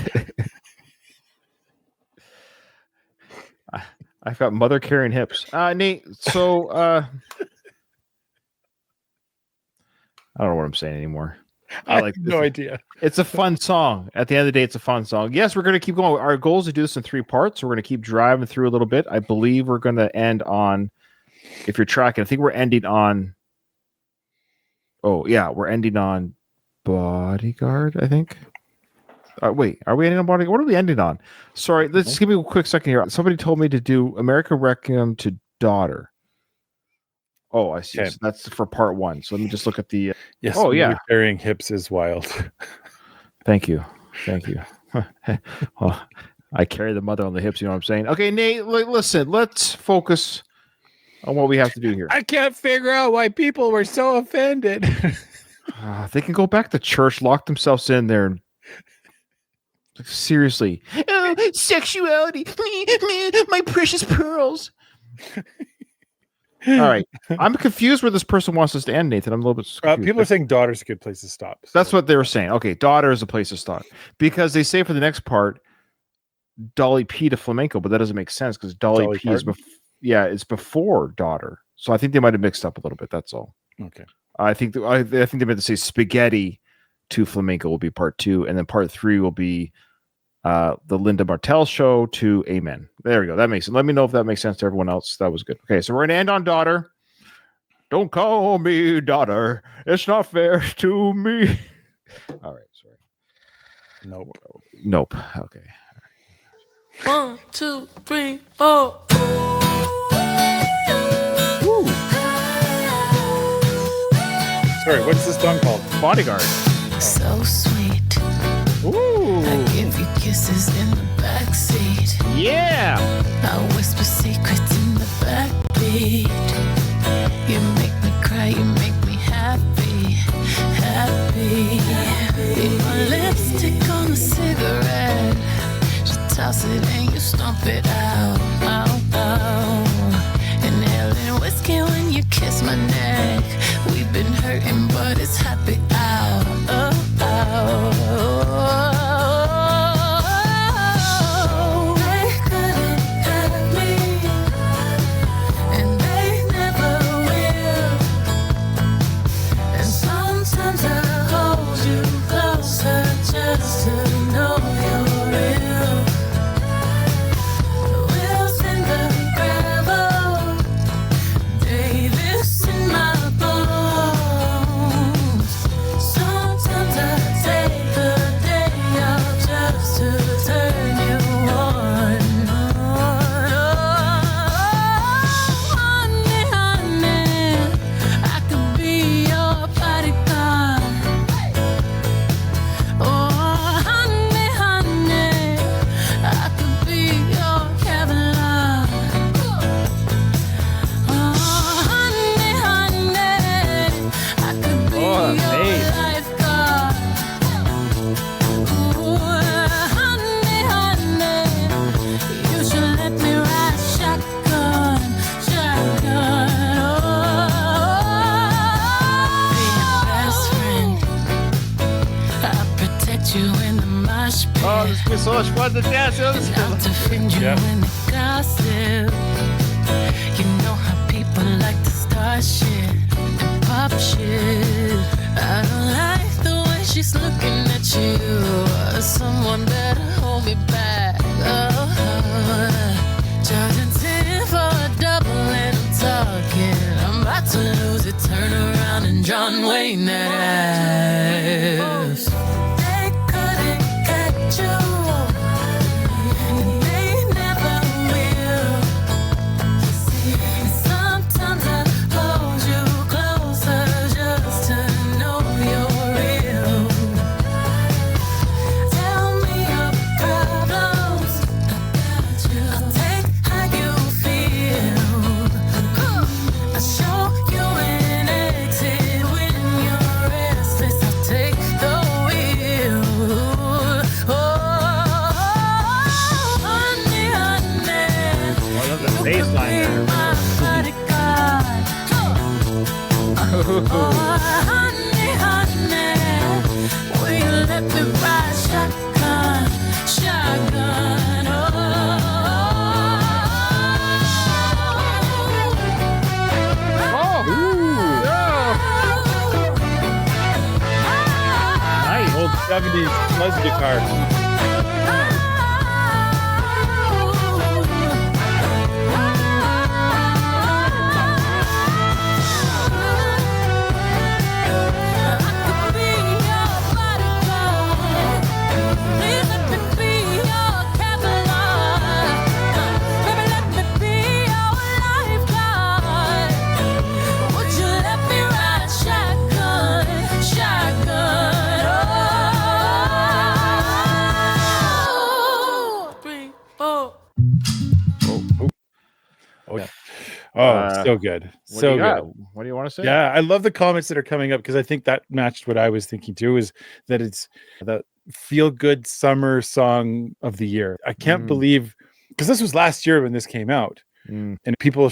I've got mother carrying hips. Nate, so I don't know what I'm saying anymore. I like no idea. It's a fun song. At the end of the day, it's a fun song. Yes, we're going to keep going. Our goal is to do this in 3 parts. So we're going to keep driving through a little bit. I believe we're going to end on, if you're tracking, I think we're ending on, we're ending on Bodyguard, I think. Wait, are we ending on Bodyguard? What are we ending on? Sorry, let's give me a quick second here. Somebody told me to do American Requiem to Daughter. Oh, I see. Okay. So that's for part 1. So let me just look at the. Yes. Oh, yeah. Burying hips is wild. Thank you. Well, I carry the mother on the hips. You know what I'm saying? Okay, Nate. Listen. Let's focus on what we have to do here. I can't figure out why people were so offended. They can go back to church, lock themselves in there. And... Seriously. Oh, sexuality. My precious pearls. All right. I'm confused where this person wants us to end, Nathan. I'm a little bit confused. People are saying daughter's a good place to stop. So. That's what they were saying. Okay, daughter is a place to start. Because they say for the next part, Dolly P to flamenco, but that doesn't make sense because Dolly P is it's before daughter. So I think they might have mixed up a little bit. That's all. Okay. I think they meant to say spaghetti to flamenco will be part 2, and then part 3 will be the Linda Martell show to Amen. There we go. That makes sense. Let me know if that makes sense to everyone else. That was good. Okay, so we're gonna end on daughter. Don't call me daughter. It's not fair to me. All right, sorry. Nope. Okay. 1, 2, 3, 4. Sorry, what's this song called? Bodyguard. So sweet. Ooh. I give you kisses in the backseat. Yeah. I whisper secrets in the backbeat. You make me cry, you make me happy. Leave my lipstick on the cigarette. Just toss it and you stomp it out. Inhaling whiskey when you kiss my neck. We've been hurting, but it's happy out. They couldn't have me, and they never will. And sometimes I hold you closer just to know you're real. Wheels in the gravel, Davis in my bones. Sometimes I take the day off just to turn you on. Honey, honey, I could be your bodyguard. Oh, honey, honey, I could be your Kevlar. Oh, honey, honey, I could be your lifeguard. Ooh, honey, honey, you should let me ride shotgun. Be your best friend. I protect you in the mosh pit. Oh, this is so much fun to dance. I'll defend you when they gossip. You know how people like to start shit and pop shit. I don't like the way she's looking at you. Someone better hold me back. Charging 10 for a double and I'm talking. I'm about to lose it. Turn around and John Wayne that ass. They couldn't catch you. And they never will. Sometimes I hold you closer just to know you're real. Tell me your problems. I'll take how you feel. I'll show you an exit when you're restless. I'll take the wheel. Oh, honey, honey. I love the bass line there. My bodyguard. Oh, honey, honey, will you let me ride shotgun? Nice. Old 70s fuzz guitar. Oh, yeah. Oh, so good. So good. What do you want to say? Yeah, I love the comments that are coming up because I think that matched what I was thinking too, is that it's the feel good summer song of the year. I can't believe, because this was last year when this came out, and people,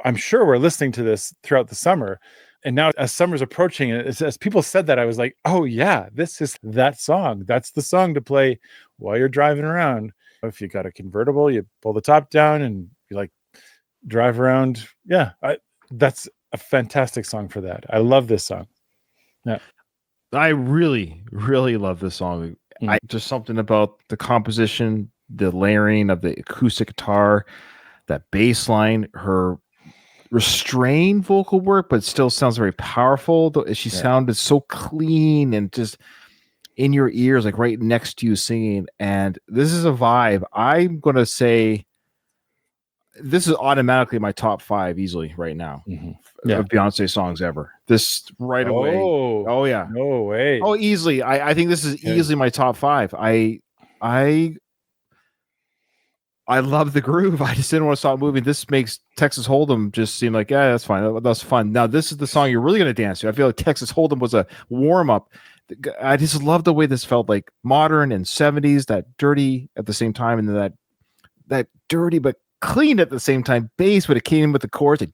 I'm sure, were listening to this throughout the summer. And now, as summer's approaching, as people said that, I was like, oh, yeah, this is that song. That's the song to play while you're driving around. If you got a convertible, you pull the top down and you like drive around. Yeah, that's a fantastic song for that. I love this song. Yeah, I really, really love this song. Just something about the composition, the layering of the acoustic guitar, that bass line, her restrained vocal work, but still sounds very powerful. She sounded so clean and just in your ears, like right next to you singing. And this is a vibe. I'm going to say this is automatically my top 5 easily right now of Beyonce songs ever. This right away. Oh yeah. No way. Oh, easily. I think this is easily my top 5. I love the groove. I just didn't want to stop moving. This makes Texas Hold'em just seem like, yeah, that's fine. That's fun. Now, this is the song you're really going to dance to. I feel like Texas Hold'em was a warm-up. I just love the way this felt like modern and 70s, that dirty at the same time, and then that dirty but clean at the same time bass, but it came in with the chorus. Like,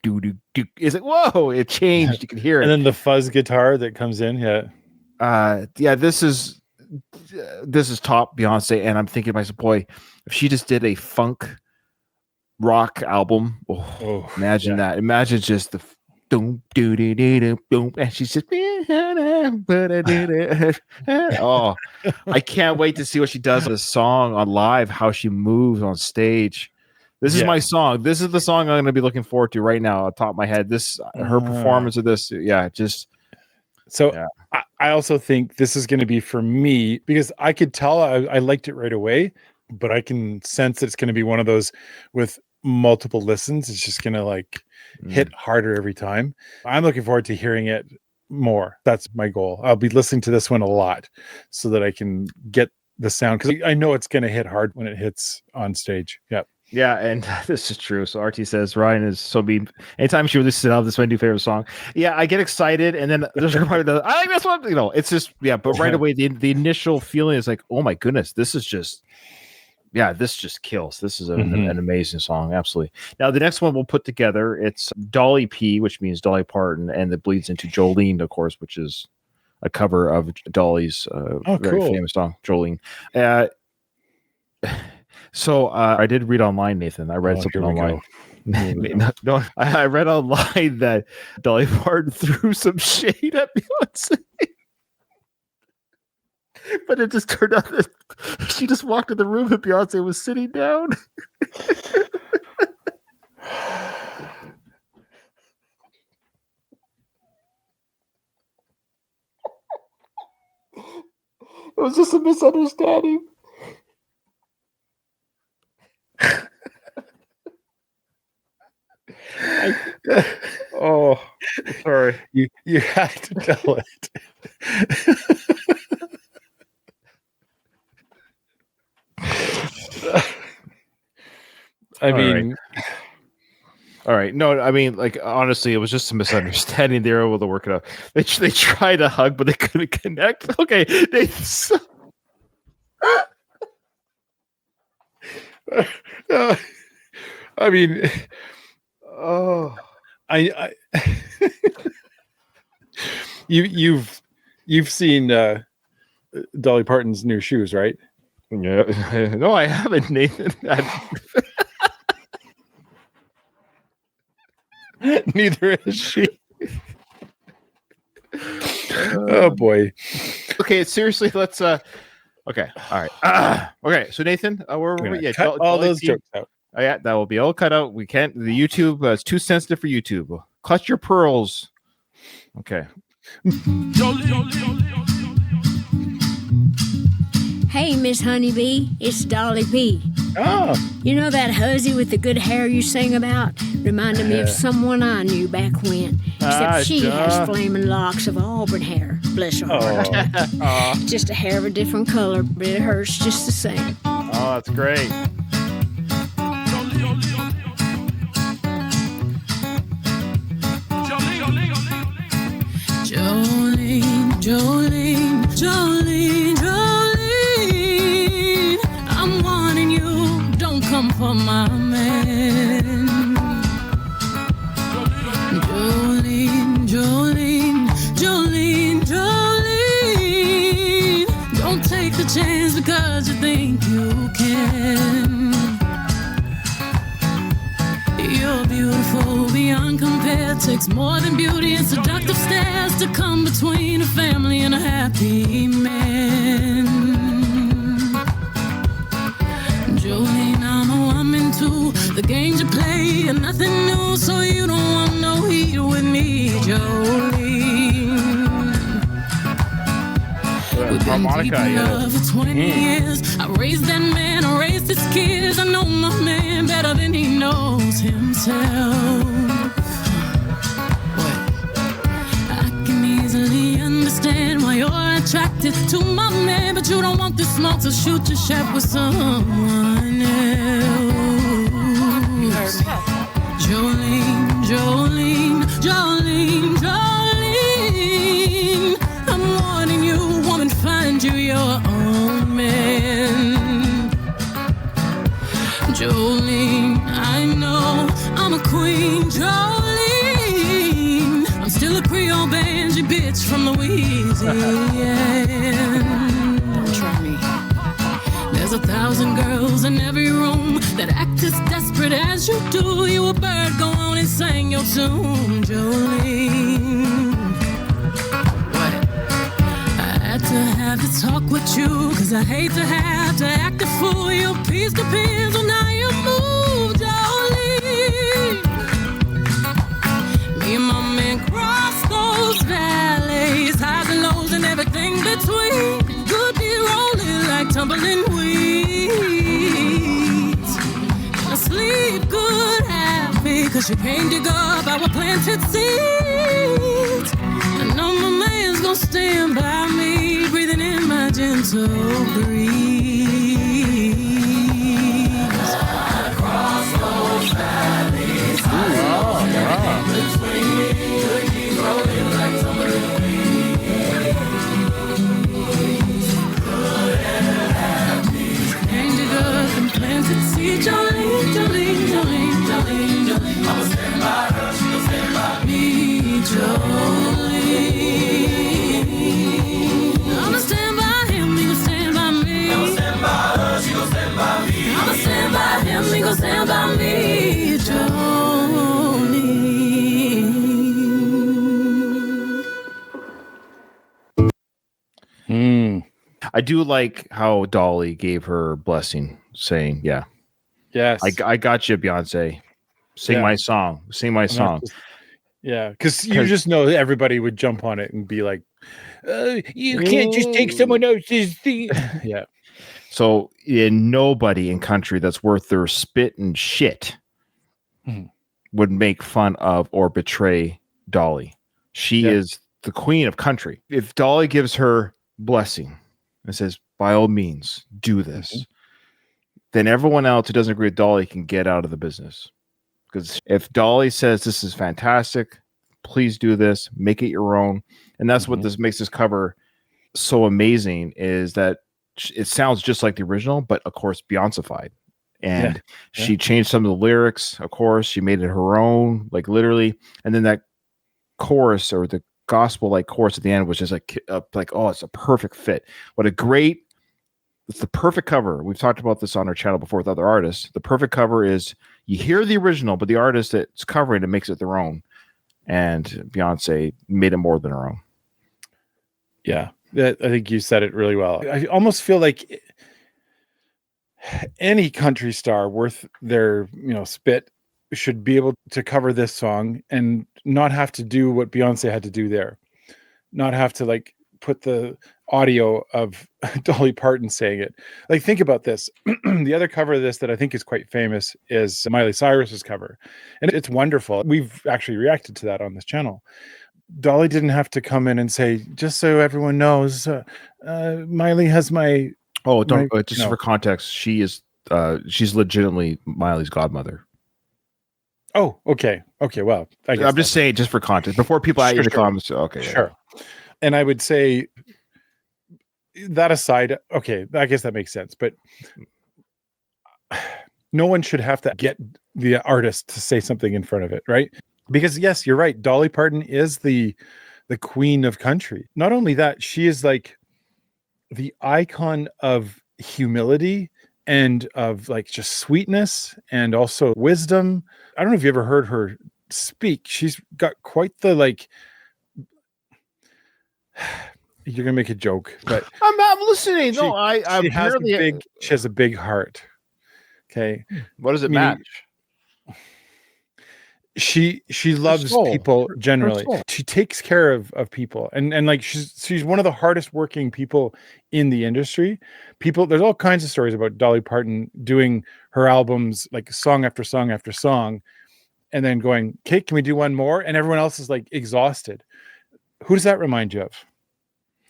it's like, whoa, it changed. You can hear it. And then the fuzz guitar that comes in. This is top Beyonce, and I'm thinking to myself, boy, if she just did a funk rock album, imagine that. Imagine just the doom doo doo doo doom, and she's just I can't wait to see what she does with this song on live, how she moves on stage. This is my song. This is the song I'm going to be looking forward to right now, on top of my head. Her performance of this, I also think this is going to be for me, because I could tell I liked it right away, but I can sense it's going to be one of those with multiple listens. It's just going to hit harder every time. I'm looking forward to hearing it more. That's my goal. I'll be listening to this one a lot so that I can get the sound, because I know it's going to hit hard when it hits on stage. Yep. Yeah, and this is true. So RT says Ryan is so mean. Anytime she releases it out, this is my new favorite song. Yeah, I get excited, and then there's a part of I like this one. It's just but right away the initial feeling is like, oh my goodness, this just kills. This is an amazing song, absolutely. Now the next one we'll put together, it's Dolly P, which means Dolly Parton, and it bleeds into Jolene, of course, which is a cover of Dolly's very famous song, Jolene. So I did read online, Nathan. I read something online. No, I read online that Dolly Parton threw some shade at Beyonce. But it just turned out that she just walked in the room and Beyonce was sitting down. It was just a misunderstanding. Sorry. You had to tell it. All right. No, I mean, honestly, it was just a misunderstanding. They were able to work it out. They tried to hug, but they couldn't connect. Okay. You've seen Dolly Parton's new shoes, right? Yeah. No, I haven't, Nathan. Neither is she. Oh boy. Okay, seriously, let's okay, all right. Okay, so Nathan, cut all those jokes out. Oh, yeah, that will be all cut out. We can't. The YouTube it's too sensitive for YouTube. Clutch your pearls. Okay. Hey, Miss Honeybee, it's Dolly P. Oh. You know that huzzy with the good hair you sing about? Reminded me of someone I knew back when. Except she has flaming locks of auburn hair. Bless her heart. Just a hair of a different color, but it hurts just the same. Oh, that's great. can. Jolene, Jolene, Jolene, Jolene. Don't take the chance because you think you can. You're beautiful beyond compare. Takes more than beauty and seductive stares to come between a family and a happy man. Jolene, I'm a woman too. The games you play are nothing new, so you don't want no heat with me, Jolene. We've been deep in love for 20 years. I raised that man, I raised his kids. I know my man better than he knows himself. I can easily understand why you're attracted to my man, but you don't want this smoke, so shoot your shot with someone else. Jolene, Jolene, Jolene, Jolene. I'm warning you, woman, find you your own man. Jolene, I know I'm a queen, Jolene. I'm still a Creole banshee bitch from Louisiana. Don't try me. There's 1,000 girls in every room that act as desperate as you do. You a bird, go on and sing your tune, Jolene. To have to talk with you, cause I hate to have to act a fool. Your peace depends on how you move, Jolene. Me and my man cross those valleys, highs and lows and everything between. Good be rolling like tumbling weeds. And I sleep good, happy, cause you can't dig up our planted seeds. I know my man's gonna stand by me, breathing in my gentle breeze. Across those valleys, between, rolling like tumbling weeds. Good and happy. Can't dig up and planted seed, Jolene, Jolene, Jolene, Jolene, Jolene. I'ma stand by her, she'll stand by me, Jolene. I'ma stand by him, he gon' stand by me. I'ma stand by her, she gon' stand by me. I'ma stand by him, he gon' stand by me, Jolene. I do like how Dolly gave her blessing, saying, "Yeah, Yes, I got you, Beyonce. Sing my song. Sing my song." Yeah, because you just know everybody would jump on it and be like, "You can't just take someone else's thing." Yeah. So, nobody in country that's worth their spit and shit would make fun of or betray Dolly. She is the queen of country. If Dolly gives her blessing and says, "By all means, do this," then everyone else who doesn't agree with Dolly can get out of the business. Because if Dolly says this is fantastic, please do this, make it your own. And that's what this makes this cover so amazing, is that it sounds just like the original, but of course Beyonce-fied. And she changed some of the lyrics, of course. She made it her own, like literally. And then that chorus, or the gospel-like chorus at the end, was just like, oh, it's a perfect fit. It's the perfect cover. We've talked about this on our channel before with other artists. The perfect cover is you hear the original, but the artist that's covering it makes it their own. And Beyonce made it more than her own. Yeah, I think you said it really well. I almost feel like any country star worth their spit should be able to cover this song and not have to do what Beyonce had to do there. Not have to like put the audio of Dolly Parton saying it. Like, think about this. The other cover of this that I think is quite famous is Miley Cyrus's cover. And it's wonderful. We've actually reacted to that on this channel. Dolly didn't have to come in and say, just so everyone knows, Miley has my... Oh, don't just for context, she's legitimately Miley's godmother. Oh, okay. Okay, well, I'm just saying, just for context, before people add in the comments. Okay, sure. Yeah. And I would say, that aside, okay, I guess that makes sense. But no one should have to get the artist to say something in front of it, right? Because yes, you're right. Dolly Parton is the queen of country. Not only that, she is like the icon of humility and of like just sweetness and also wisdom. I don't know if you ever heard her speak. She's got quite the like. You're gonna make a joke, but I'm listening. She has a big heart. Okay, what does it match? She loves people generally. She takes care of people, and like she's one of the hardest working people in the industry. There's all kinds of stories about Dolly Parton doing her albums like song after song after song, and then going, "Okay, can we do one more?" And everyone else is like exhausted. Who does that remind you of?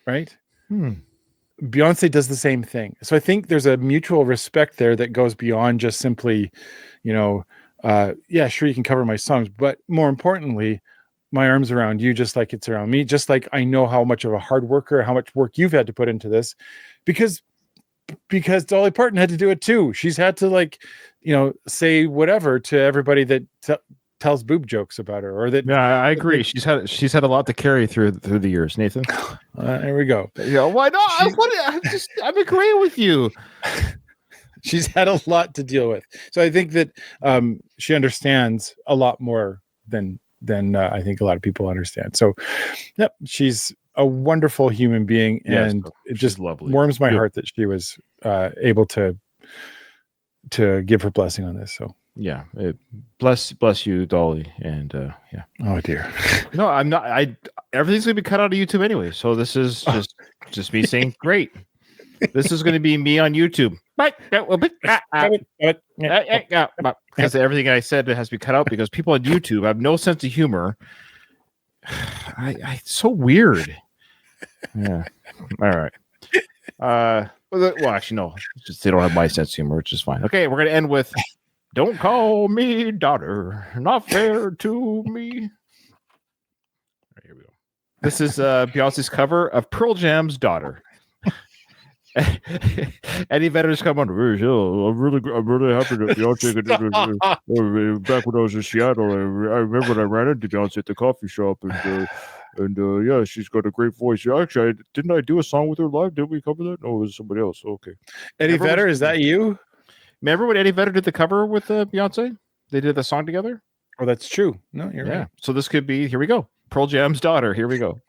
Right? Beyonce does the same thing. So I think there's a mutual respect there that goes beyond just simply, yeah, sure, you can cover my songs, but more importantly, my arm's around you just like it's around me, just like I know how much of a hard worker, how much work you've had to put into this, because Dolly Parton had to do it too. She's had to say whatever to everybody that tells boob jokes about her, or that. Yeah, I agree. She's had a lot to carry through the years, Nathan. There we go. Yeah, why not? I'm agreeing with you. She's had a lot to deal with, so I think that she understands a lot more than I think a lot of people understand. So, yep, she's a wonderful human being, and it just lovely. Warms my heart that she was able to give her blessing on this. So. Yeah, bless you, Dolly, and yeah. Oh dear. No, I'm not. Everything's gonna be cut out of YouTube anyway. So this is just me saying, great. This is gonna be me on YouTube. Because everything I said has to be cut out because people on YouTube have no sense of humor. It's so weird. Yeah. All right. Well, actually, no. They don't have my sense of humor, which is fine. Okay, we're gonna end with. Don't call me daughter, not fair to me. Right, here we go. This is Beyonce's cover of Pearl Jam's Daughter. Any veterans come on? I'm really happy that Beyonce could do this. Back when I was in Seattle, I remember when I ran into Beyonce at the coffee shop, and yeah, she's got a great voice. Actually, didn't I do a song with her live? Did we cover that? No, it was somebody else. Okay. Eddie Vedder, is that you? Remember when Eddie Vedder did the cover with Beyonce? They did the song together? Oh, that's true. No, you're right. So this could be, here we go. Pearl Jam's Daughter. Here we go.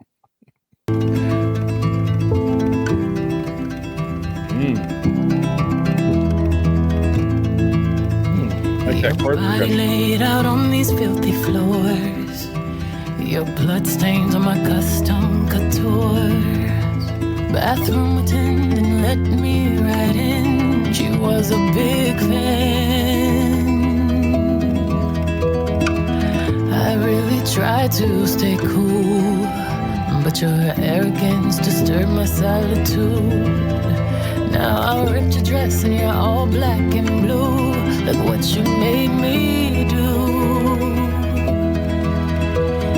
Like that chord body laid out on these filthy floors. Your blood stains on my custom couture. Bathroom attendant let me right in. She was a big fan. I really tried to stay cool, but your arrogance disturbed my solitude. Now I ripped your dress and you're all black and blue. Look what you made me do.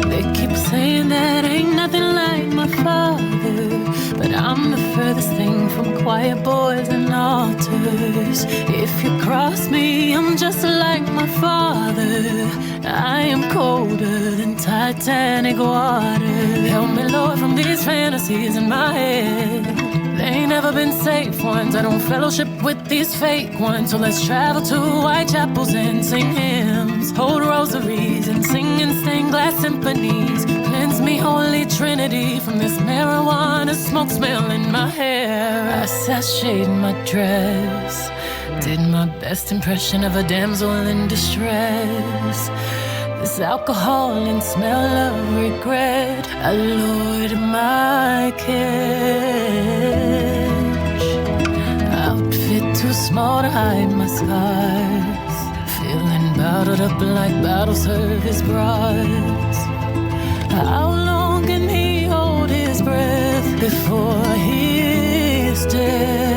They keep saying that ain't nothing like my father, but I'm the furthest thing from quiet boys and altars. If you cross me, I'm just like my father. I am colder than Titanic water. Help me, Lord, from these fantasies in my head. They ain't never been safe ones. I don't fellowship with these fake ones. So let's travel to Whitechapels and sing hymns, hold rosaries and sing in stained glass symphonies. Cleanse me, Holy Trinity, from this marijuana smoke smell in my hair. I sashayed my dress, did my best impression of a damsel in distress. This alcohol and smell of regret, I lowered my catch. Outfit too small to hide my scars, feeling bottled up like bottle service bras. How long can he hold his breath before his death?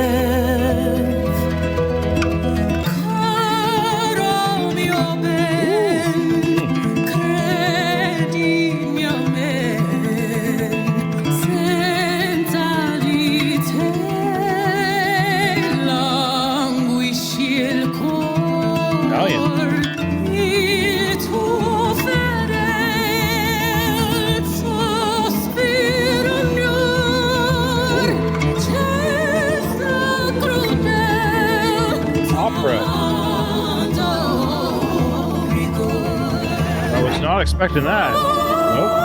not expecting that. Nope.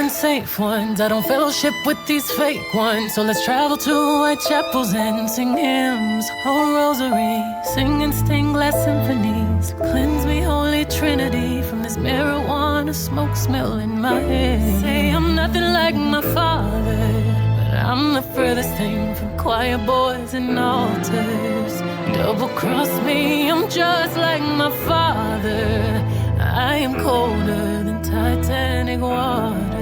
Safe ones. I don't fellowship with these fake ones. So let's travel to Whitechapels and sing hymns, whole rosary, singing stained glass symphonies. Cleanse me, Holy Trinity, from this marijuana smoke smell in my head. Say I'm nothing like my father, but I'm the furthest thing from choir boys and altars. Double cross me, I'm just like my father. I am colder than Titanic water.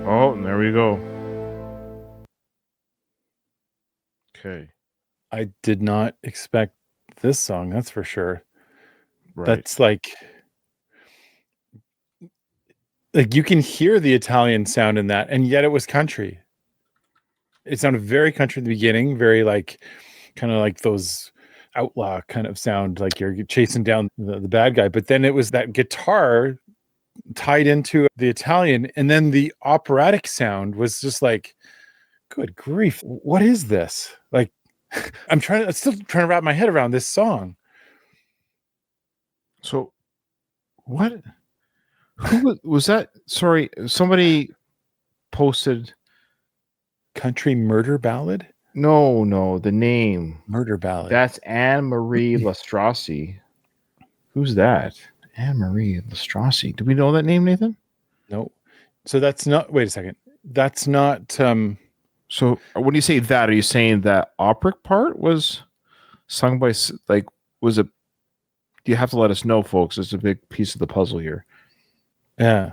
Oh, and there we go. Okay. I did not expect this song, that's for sure. Right. That's like you can hear the Italian sound in that, and yet it was country. It sounded very country in the beginning, very like kind of like those outlaw kind of sound, like you're chasing down the bad guy. But then it was that guitar tied into the Italian, and then the operatic sound was just like, good grief, what is this? Like, I'm still trying to wrap my head around this song. So what? Who was that? Sorry, somebody posted Country Murder Ballad? No, the name. Murder Ballad. That's Anne-Marie Lastrassi. Who's that? Anne-Marie Lastrassi. Do we know that name, Nathan? No. So that's not, wait a second. That's not so when you say that, are you saying that operic part was sung by, like, was it? You have to let us know, folks. It's a big piece of the puzzle here. Yeah.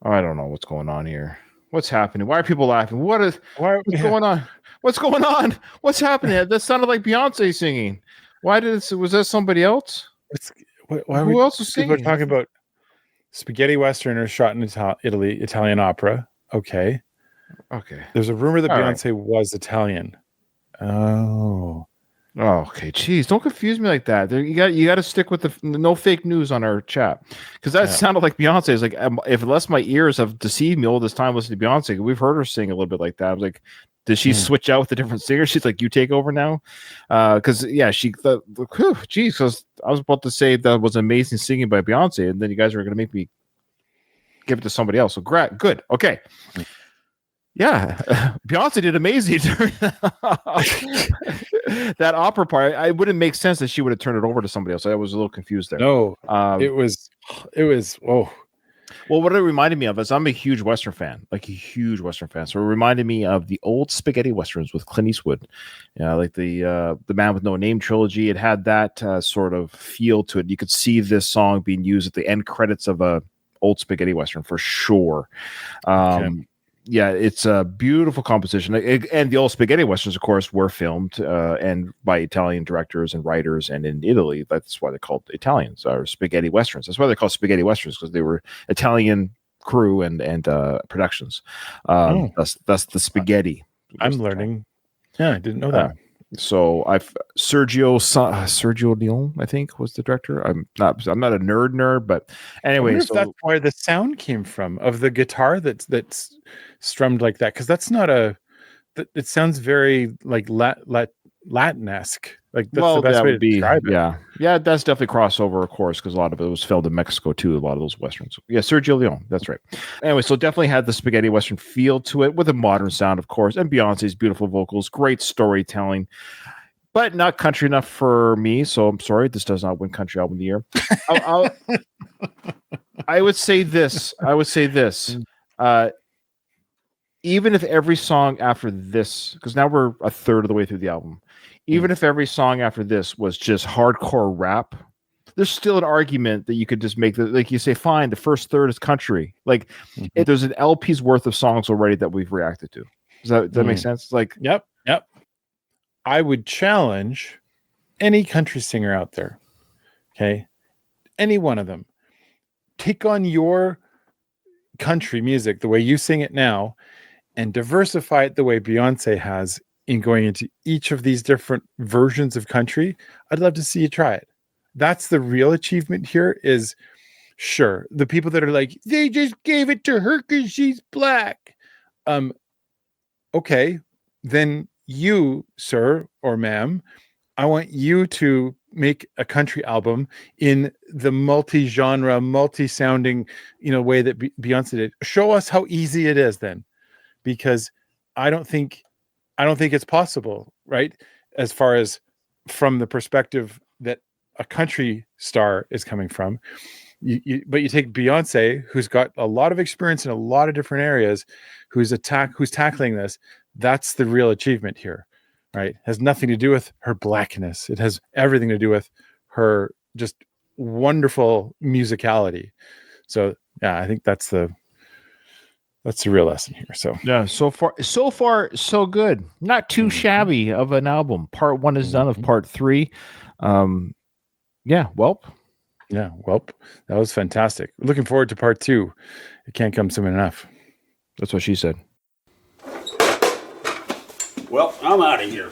I don't know what's going on here. What's happening? Why are people laughing? What's going on? What's going on? What's happening? That sounded like Beyonce singing. Why did it? Was that somebody else? Who else was singing? We're talking about spaghetti westerners shot in Italy, Italian opera. Okay. There's a rumor that Beyonce was Italian. Oh, okay. Jeez, don't confuse me like that. You got to stick with the no fake news on our chat, because that sounded like Beyonce. It's like, if unless my ears have deceived me all this time listening to Beyonce, we've heard her sing a little bit like that. I was like, did she switch out with a different singer? She's like, you take over now, because geez, because I was about to say that was amazing singing by Beyonce, and then you guys are going to make me give it to somebody else. So good, okay. Yeah, Beyonce did amazing during that opera part. It wouldn't make sense that she would have turned it over to somebody else. I was a little confused there. No, it was. Oh, well, what it reminded me of is I'm a huge Western fan, like a huge Western fan. So it reminded me of the old spaghetti westerns with Clint Eastwood. Yeah, like the Man with No Name trilogy. It had that sort of feel to it. You could see this song being used at the end credits of a old spaghetti western for sure. Yeah, it's a beautiful composition. And the old spaghetti westerns, of course, were filmed and by Italian directors and writers. And in Italy, that's why they're called Italians, or spaghetti westerns. That's why they're called spaghetti westerns, because they were Italian crew and productions. That's the spaghetti. I'm learning. Yeah, I didn't know that. So Sergio Leone, I think, was the director. I'm not a nerd, but anyway, so that's where the sound came from of the guitar that's strummed like that, because that's not it sounds very like Latin-esque. Like that's the best way to describe it. Yeah, that's definitely crossover, of course, because a lot of it was filmed in Mexico too. A lot of those westerns. Yeah, Sergio Leone, that's right. Anyway, so definitely had the spaghetti western feel to it, with a modern sound, of course, and Beyonce's beautiful vocals, great storytelling, but not country enough for me. So I'm sorry, this does not win country album of the year. I would say this. Even if every song after this, because now we're a third of the way through the album, even if every song after this was just hardcore rap, there's still an argument that you could just make, like you say, fine, the first third is country. Like there's an LP's worth of songs already that we've reacted to. Does that make sense? Like, yep. I would challenge any country singer out there. Okay. Any one of them. Take on your country music the way you sing it now and diversify it the way Beyonce has in going into each of these different versions of country, I'd love to see you try it. That's the real achievement here. Is sure, the people that are like, they just gave it to her because she's black. Okay, then you, sir or ma'am, I want you to make a country album in the multi-genre, multi-sounding, way that Beyonce did. Show us how easy it is then, because I don't think it's possible, right? As far as from the perspective that a country star is coming from. But you take Beyonce, who's got a lot of experience in a lot of different areas, who's tackling this. That's the real achievement here, right? It has nothing to do with her blackness. It has everything to do with her just wonderful musicality. So yeah, I think that's the real lesson here. So yeah, so far, so good. Not too shabby of an album. Part 1 is done of part 3. Yeah, Welp. Yeah, Welp. That was fantastic. Looking forward to part 2. It can't come soon enough. That's what she said. Well, I'm out of here.